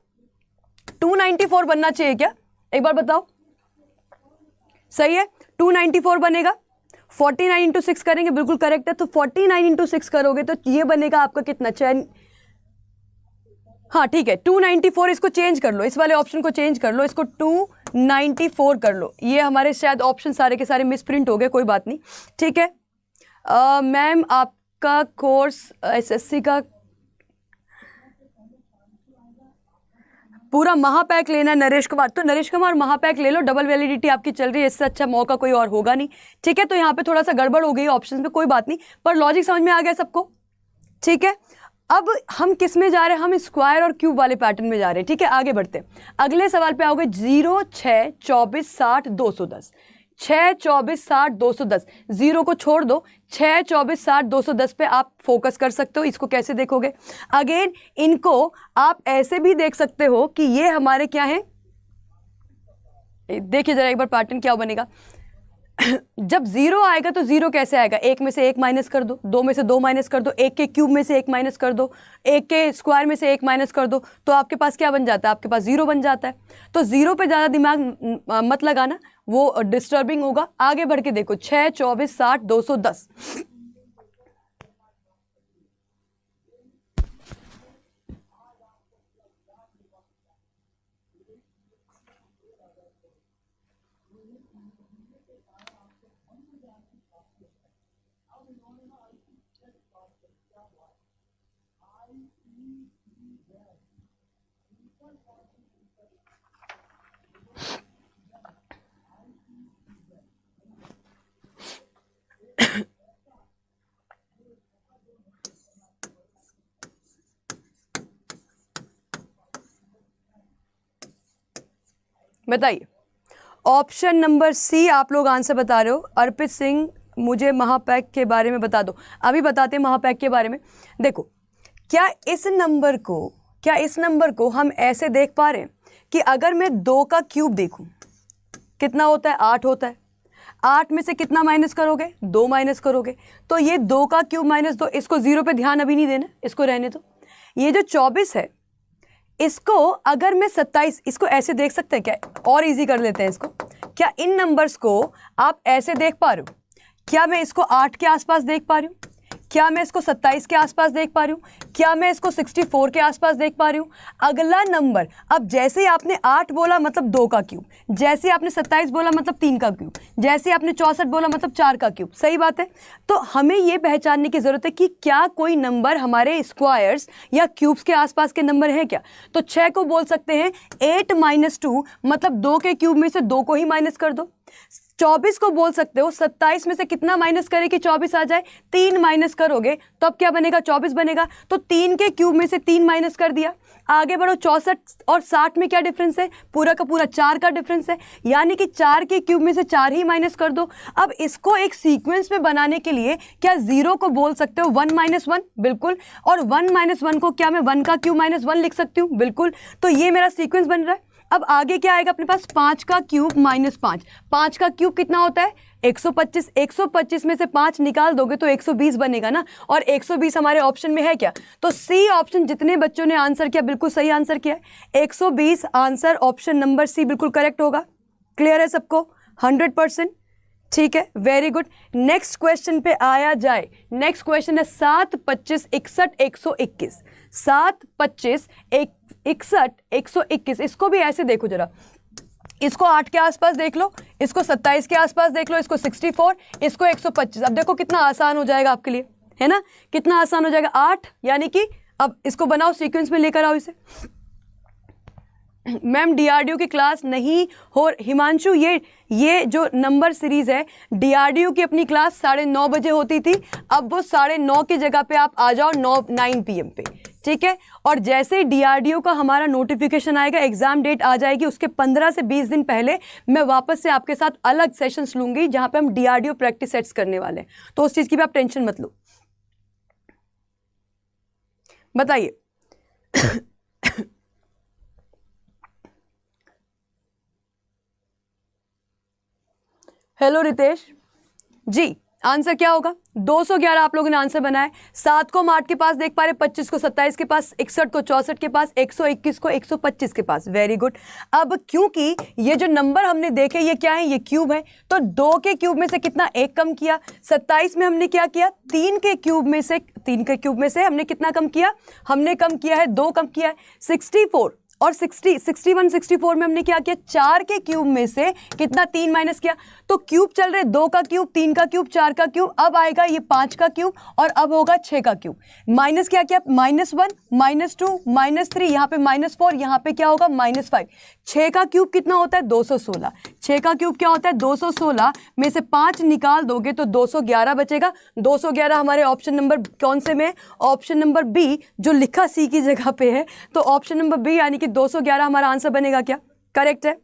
294 बनना चाहिए क्या? एक बार बताओ, सही है 294 बनेगा। 49 इंटू 6 करेंगे, बिल्कुल करेक्ट है। तो 49 इंटू 6 करोगे तो ये बनेगा आपका कितना, 6, हाँ ठीक है 294। इसको चेंज कर लो, इस वाले ऑप्शन को चेंज कर लो, इसको 294 कर लो। ये हमारे शायद ऑप्शन सारे के सारे मिस प्रिंट हो गए, कोई बात नहीं, ठीक है। मैम आपका कोर्स एसएससी का पूरा महापैक लेना है नरेश कुमार, तो नरेश कुमार महापैक ले लो, डबल वैलिडिटी आपकी चल रही है, इससे अच्छा मौका कोई और होगा नहीं, ठीक है। तो यहाँ पे थोड़ा सा गड़बड़ हो गई ऑप्शन में, कोई बात नहीं, पर लॉजिक समझ में आ गया सबको, ठीक है। अब हम किस में जा रहे हैं, हम स्क्वायर और क्यूब वाले पैटर्न में जा रहे हैं, ठीक है। आगे बढ़ते हैं, अगले सवाल पे आओगे। 0, 6, 24, 60, 210, 6, 24, 60, 210, 0 को छोड़ दो, 6, 24, 60, 210 पे आप फोकस कर सकते हो। इसको कैसे देखोगे, अगेन इनको आप ऐसे भी देख सकते हो कि ये हमारे क्या है, देखिए जरा एक बार पैटर्न क्या बनेगा। जब 0 आएगा तो 0 कैसे आएगा, 1 में से 1 माइनस कर दो, 2 में से 2 माइनस कर दो, 1 के क्यूब में से 1 माइनस कर दो, 1 के स्क्वायर में से 1 माइनस कर दो, तो आपके पास क्या बन जाता है, आपके पास 0 बन जाता है। तो 0 पे ज़्यादा दिमाग मत लगाना, वो डिस्टर्बिंग होगा। आगे बढ़ के देखो, 6, 24, 60, 210, बताइए। ऑप्शन नंबर सी आप लोग आंसर बता रहे हो। अर्पित सिंह, मुझे महापैक के बारे में बता दो। अभी बताते हैं महापैक के बारे में। देखो, क्या इस नंबर को हम ऐसे देख पा रहे हैं कि अगर मैं 2 का क्यूब देखूं कितना होता है, 8 होता है। 8 में से कितना माइनस करोगे, 2 माइनस करोगे, तो ये 2 का क्यूब माइनस 2, इसको 0 पे ध्यान अभी नहीं देना, इसको रहने दो। ये जो 24 है, इसको अगर मैं 27, इसको ऐसे देख सकते हैं क्या, और इजी कर लेते हैं इसको। क्या इन नंबर्स को आप ऐसे देख पा रहे हो, क्या मैं इसको 8 के आसपास देख पा रही हूँ, क्या मैं इसको 27 के आसपास देख पा रही हूँ, क्या मैं इसको 64 के आसपास देख पा रही हूँ। अगला नंबर, अब जैसे ही आपने 8 बोला मतलब 2 का क्यूब, जैसे आपने 27 बोला मतलब 3 का क्यूब, जैसे आपने 64 बोला मतलब 4 का क्यूब, सही बात है। तो हमें ये पहचानने की ज़रूरत है कि क्या कोई नंबर हमारे स्क्वायर्स या क्यूब्स के आसपास के नंबर है क्या। तो 6 को बोल सकते हैं 8 - 2, मतलब 2 के क्यूब में से 2 को ही माइनस कर दो। 24 को बोल सकते हो 27 में से कितना माइनस करे कि 24 आ जाए, 3 माइनस करोगे तो अब क्या बनेगा, 24 बनेगा। तो 3 के क्यूब में से 3 माइनस कर दिया। आगे बढ़ो, 64 और 60 में क्या डिफरेंस है, पूरा का पूरा 4 का डिफरेंस है, यानी कि 4 के क्यूब में से 4 ही माइनस कर दो। अब इसको एक सीक्वेंस में बनाने के लिए क्या 0 को बोल सकते हो 1 - 1, बिल्कुल। और 1 - 1 को क्या मैं 1 का क्यूब -1 लिख सकती हूँ, बिल्कुल। तो ये मेरा सीक्वेंस बन रहा है। अब आगे क्या आएगा अपने पास, 5 का क्यूब -5। 5 का क्यूब कितना होता है, 125। 125 में से 5 निकाल दोगे तो 120 बनेगा ना, और 120 हमारे ऑप्शन में है क्या, तो सी ऑप्शन। जितने बच्चों ने आंसर किया बिल्कुल सही आंसर किया है, 120 आंसर ऑप्शन नंबर सी बिल्कुल करेक्ट होगा। क्लियर है सबको, 100%, ठीक है, वेरी गुड। नेक्स्ट क्वेश्चन पे आया जाए। नेक्स्ट क्वेश्चन है 7, 25, 61, 121। 7, 25, 61, 121। इसको भी ऐसे देखो जरा, इसको 8 के आसपास देख लो, इसको 27 के आसपास देख लो, इसको 64, इसको 125। अब देखो कितना आसान हो जाएगा आपके लिए, है ना, कितना आसान हो जाएगा। 8 यानी कि अब इसको बनाओ, सीक्वेंस में लेकर आओ इसे। मैम डीआरडीओ की क्लास नहीं हो, हिमांशु ये जो नंबर सीरीज है, डीआरडीओ की अपनी क्लास 9:30 बजे होती थी, अब वो 9:30 की जगह पे आप आ जाओ 9 PM पे, ठीक है। और जैसे ही डीआरडीओ का हमारा नोटिफिकेशन आएगा, एग्जाम डेट आ जाएगी, उसके 15 से 20 दिन पहले मैं वापस से आपके साथ अलग सेशंस लूंगी जहां पे हम डीआरडीओ प्रैक्टिस सेट्स करने वाले हैं। तो उस चीज की भी आप टेंशन मत लो। बताइए हेलो रितेश जी, आंसर क्या होगा, 211 आप लोगों ने आंसर बनाया। 7 को हम 8 के पास देख पा रहे, 25 को 27 के पास, 61 को 64 के पास, 121 को 125 के पास, वेरी गुड। अब क्योंकि ये जो नंबर हमने देखे ये क्या है, ये क्यूब है, तो 2 के क्यूब में से कितना, 1 कम किया। 27 में हमने क्या किया, 3 के क्यूब में से हमने कितना कम किया, हमने कम किया है 2 कम किया है। 64 और 60, 61, 64 में हमने क्या किया, 4 के क्यूब में से कितना, 3 माइनस किया। तो क्यूब चल रहे, 2 का क्यूब, 3 का क्यूब, 4 का क्यूब, अब आएगा ये 5 का क्यूब और अब होगा 6 का क्यूब। माइनस क्या किया, -1, -2, -3, यहाँ पे -4, यहाँ पे क्या होगा -5। 6 का क्यूब कितना होता है, 216। 6 का क्यूब क्या होता है, 216 में से 5 निकाल दोगे तो 211 बचेगा। 211 हमारे ऑप्शन नंबर कौन से में, ऑप्शन नंबर बी, जो लिखा सी की जगह पे है, तो ऑप्शन नंबर बी यानी कि 211 हमारा आंसर बनेगा क्या, करेक्ट है,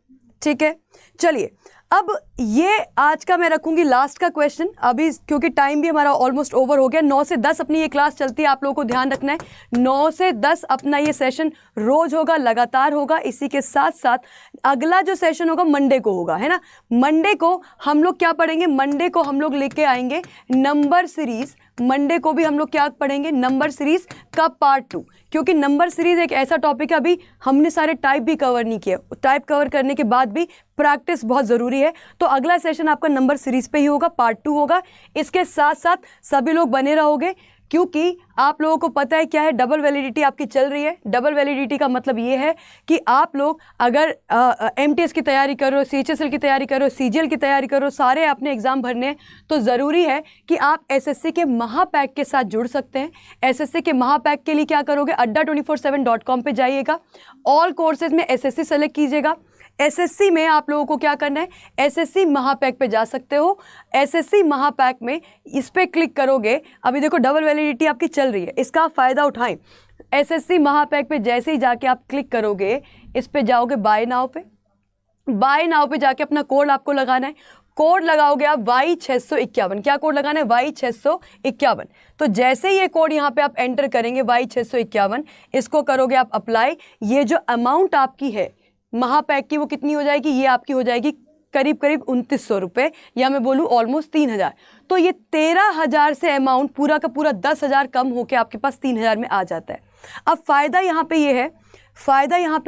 ठीक है। चलिए अब ये आज का मैं रखूंगी लास्ट का क्वेश्चन अभी, क्योंकि टाइम भी हमारा ऑलमोस्ट ओवर हो गया। 9 से 10 अपनी ये क्लास चलती है, आप लोगों को ध्यान रखना है। 9 से 10 अपना ये सेशन रोज होगा, लगातार होगा। इसी के साथ साथ अगला जो सेशन होगा मंडे को होगा, है ना। मंडे को हम लोग क्या पढ़ेंगे, मंडे को हम लोग लेके आएंगे नंबर सीरीज। मंडे को भी हम लोग क्या पढ़ेंगे, नंबर सीरीज का पार्ट 2, क्योंकि नंबर सीरीज एक ऐसा टॉपिक है, अभी हमने सारे टाइप भी कवर नहीं किए। टाइप कवर करने के बाद भी प्रैक्टिस बहुत ज़रूरी है। तो अगला सेशन आपका नंबर सीरीज पे ही होगा, पार्ट 2 होगा। इसके साथ साथ सभी लोग बने रहोगे, क्योंकि आप लोगों को पता है क्या है, डबल वैलिडिटी आपकी चल रही है। डबल वैलिडिटी का मतलब ये है कि आप लोग अगर एमटीएस की तैयारी कर रहे हो, सीएचएसएल की तैयारी कर रहे हो, सीजीएल की तैयारी कर रहे हो, सारे अपने एग्जाम भरने हैं, तो ज़रूरी है कि आप एसएससी के महापैक के साथ जुड़ सकते हैं। एसएससी के महापैक के लिए क्या करोगे, adda247.com पे जाइएगा, ऑल कोर्सेज में एसएससी सेलेक्ट कीजिएगा। एसएससी में आप लोगों को क्या करना है, एसएससी महापैक पे जा सकते हो। एसएससी महापैक में इस पे क्लिक करोगे, अभी देखो डबल वैलिडिटी आपकी चल रही है, इसका आप फ़ायदा उठाएं। एसएससी महापैक पे जैसे ही जाके आप क्लिक करोगे, इस पे जाओगे बाय नाउ पे। बाय नाउ पे जाके अपना कोड आपको लगाना है। कोड लगाओगे आप Y651, क्या कोड लगाना है, Y651। तो जैसे ये कोड यहाँ पे आप एंटर करेंगे Y651, इसको करोगे आप अप्लाई। ये जो अमाउंट आपकी है महापैक की वो कितनी हो जाएगी, ये आपकी हो जाएगी करीब 2900 रुपये, या मैं बोलूँ ऑलमोस्ट 3000। तो ये 13,000 से अमाउंट पूरा का पूरा 10,000 कम होके आपके पास 3,000 में आ जाता है। अब फ़ायदा यहाँ पे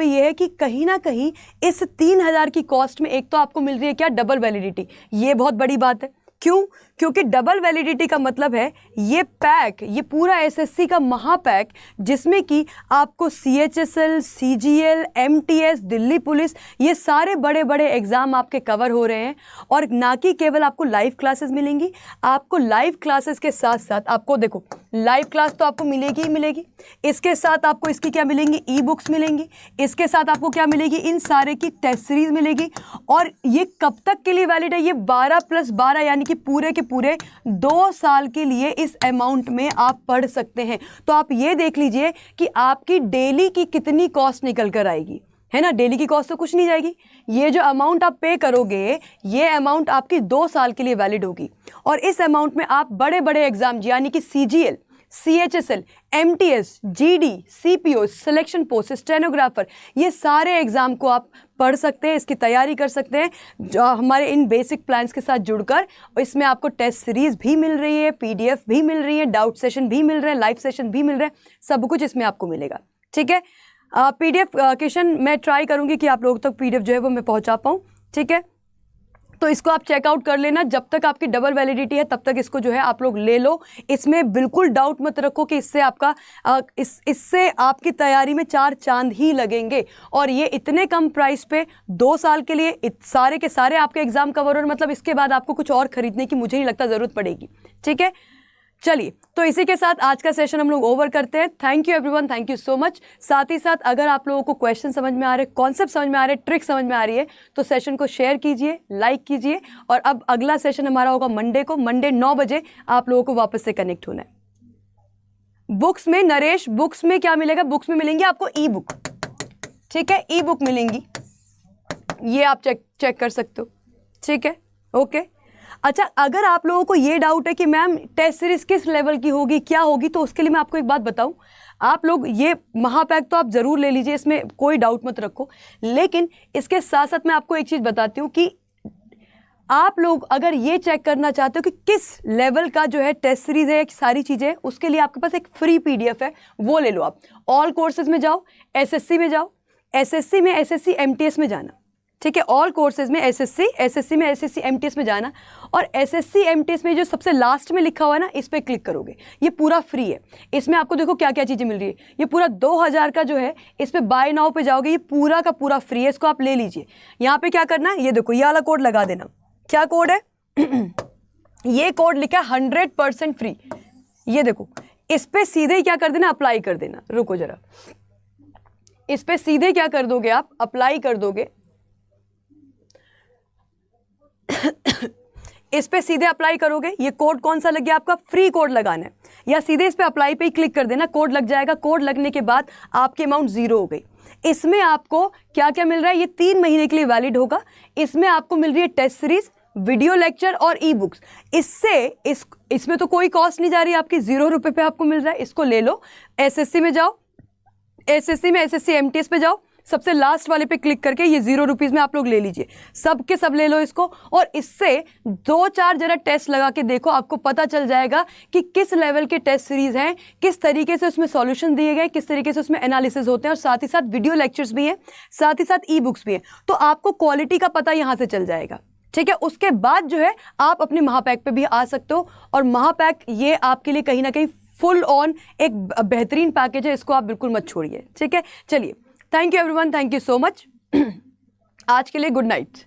ये है कि कहीं ना कहीं इस 3,000 की कॉस्ट में एक तो आपको मिल रही है क्या, डबल वैलिडिटी। ये बहुत बड़ी बात है। क्यों, क्योंकि डबल वैलिडिटी का मतलब है ये पैक, ये पूरा एसएससी का महापैक जिसमें कि आपको CHSL, CGL, MTS, Delhi police, ये सारे बड़े बड़े एग्जाम आपके कवर हो रहे हैं। और ना कि केवल आपको लाइव क्लासेस मिलेंगी, आपको लाइव क्लासेस के साथ साथ आपको देखो लाइव क्लास तो आपको मिलेगी ही मिलेगी, इसके साथ आपको इसकी क्या मिलेंगी, ई बुक्स मिलेंगी, इसके साथ आपको क्या मिलेगी, इन सारे की टेस्ट सीरीज मिलेगी। और ये कब तक के लिए वैलिड है, ये 12+12 यानी कि पूरे के पूरे 2 साल के लिए इस अमाउंट में आप पढ़ सकते हैं। तो आप ये देख लीजिए कि आपकी डेली की कितनी कॉस्ट निकल कर आएगी, है ना। डेली की कॉस्ट तो कुछ नहीं जाएगी, ये जो अमाउंट आप पे करोगे ये अमाउंट आपकी 2 साल के लिए वैलिड होगी। और इस अमाउंट में आप बड़े बड़े एग्जाम यानी कि CGL, CHSL, MTS, GD, CPO, selection post, stenographer, ये सारे एग्जाम को आप पढ़ सकते हैं, इसकी तैयारी कर सकते हैं जो हमारे इन बेसिक प्लान्स के साथ जुड़कर। इसमें आपको टेस्ट सीरीज भी मिल रही है, पीडीएफ भी मिल रही है, डाउट सेशन भी मिल रहे हैं, लाइव सेशन भी मिल रहे हैं, सब कुछ इसमें आपको मिलेगा। ठीक है, पीडीएफ क्वेश्चन मैं ट्राई करूंगी कि आप लोगों तक पीडीएफ जो है वो मैं पहुंचा पाऊँ। ठीक है, तो इसको आप चेकआउट कर लेना, जब तक आपकी डबल वैलिडिटी है तब तक इसको जो है आप लोग ले लो। इसमें बिल्कुल डाउट मत रखो कि इससे आपका इससे आपकी तैयारी में 4 चांद ही लगेंगे। और ये इतने कम प्राइस पे 2 साल के लिए सारे के सारे आपके एग्जाम कवर, और मतलब इसके बाद आपको कुछ और खरीदने की मुझे नहीं लगता ज़रूरत पड़ेगी। ठीक है, चलिए, तो इसी के साथ आज का सेशन हम लोग ओवर करते हैं। Thank you everyone, thank you so much. साथ ही साथ अगर आप लोगों को क्वेश्चन समझ में आ रहे, कॉन्सेप्ट समझ में आ रहे, ट्रिक समझ में आ रही है तो सेशन को शेयर कीजिए, लाइक कीजिए। और अब अगला सेशन हमारा होगा मंडे को, मंडे 9 बजे आप लोगों को वापस से कनेक्ट होना है। बुक्स में नरेश, बुक्स में क्या मिलेगा, बुक्स में मिलेंगी आपको ई बुक। ठीक है, ई बुक मिलेंगी, ये आप चेक कर सकते हो। ठीक है, ओके। अच्छा, अगर आप लोगों को ये डाउट है कि मैम टेस्ट सीरीज किस लेवल की होगी, क्या होगी, तो उसके लिए मैं आपको एक बात बताऊं, आप लोग ये महापैक तो आप ज़रूर ले लीजिए, इसमें कोई डाउट मत रखो। लेकिन इसके साथ साथ मैं आपको एक चीज़ बताती हूँ कि आप लोग अगर ये चेक करना चाहते हो कि किस लेवल का जो है टेस्ट सीरीज है, सारी चीज़ें, उसके लिए आपके पास एक फ्री पीडीएफ है, वो ले लो आप। ऑल कोर्सेज में जाओ, एसएससी में जाओ, एसएससी में एसएससी एमटीएस में जाना। ठीक है, ऑल कोर्सेज में एसएससी में एसएससी एमटीएस में जाना। और एसएससी एमटीएस में जो सबसे लास्ट में लिखा हुआ है ना, इस पर क्लिक करोगे, ये पूरा फ्री है। इसमें आपको देखो क्या क्या चीज़ें मिल रही है, ये पूरा 2000 का जो है, इस पर बाय नाउ पे जाओगे, ये पूरा का पूरा फ्री है, इसको आप ले लीजिए। यहाँ पे क्या करना है, ये देखो ये वाला कोड लगा देना। क्या कोड है ये कोड लिखा है 100% फ्री। ये देखो, इस पर सीधे क्या कर देना, अप्लाई कर देना। रुको जरा, इस पर सीधे क्या कर दोगे आप, अप्लाई कर दोगे। इस पे सीधे अप्लाई करोगे, ये कोड कौन सा लग गया आपका, फ्री कोड लगाना है, या सीधे इस पे अप्लाई पे ही क्लिक कर देना, कोड लग जाएगा। कोड लगने के बाद आपकी अमाउंट 0 हो गई। इसमें आपको क्या क्या मिल रहा है, ये 3 महीने के लिए वैलिड होगा। इसमें आपको मिल रही है टेस्ट सीरीज, वीडियो लेक्चर और ई बुक्स। इसमें तो कोई कॉस्ट नहीं जा रही है आपकी, 0 रुपये पे आपको मिल रहा है, इसको ले लो। एसएससी में जाओ, एसएससी में एसएससी एमटीएस पे जाओ, सबसे लास्ट वाले पे क्लिक करके ये 0 रुपीज़ में आप लोग ले लीजिए, सब के सब ले लो इसको। और इससे 2-4 जरा टेस्ट लगा के देखो, आपको पता चल जाएगा कि किस लेवल के टेस्ट सीरीज हैं, किस तरीके से उसमें सॉल्यूशन दिए गए, किस तरीके से उसमें एनालिसिस होते हैं, और साथ ही साथ वीडियो लेक्चर्स भी हैं, साथ ही साथ ई बुक्स भी हैं। तो आपको क्वालिटी का पता यहाँ से चल जाएगा। ठीक है, उसके बाद जो है आप अपने महापैक पे भी आ सकते हो। और महापैक ये आपके लिए कहीं ना कहीं फुल ऑन एक बेहतरीन पैकेज है, इसको आप बिल्कुल मत छोड़िए। ठीक है, चलिए, thank you everyone, thank you so much. आज के लिए गुड नाइट।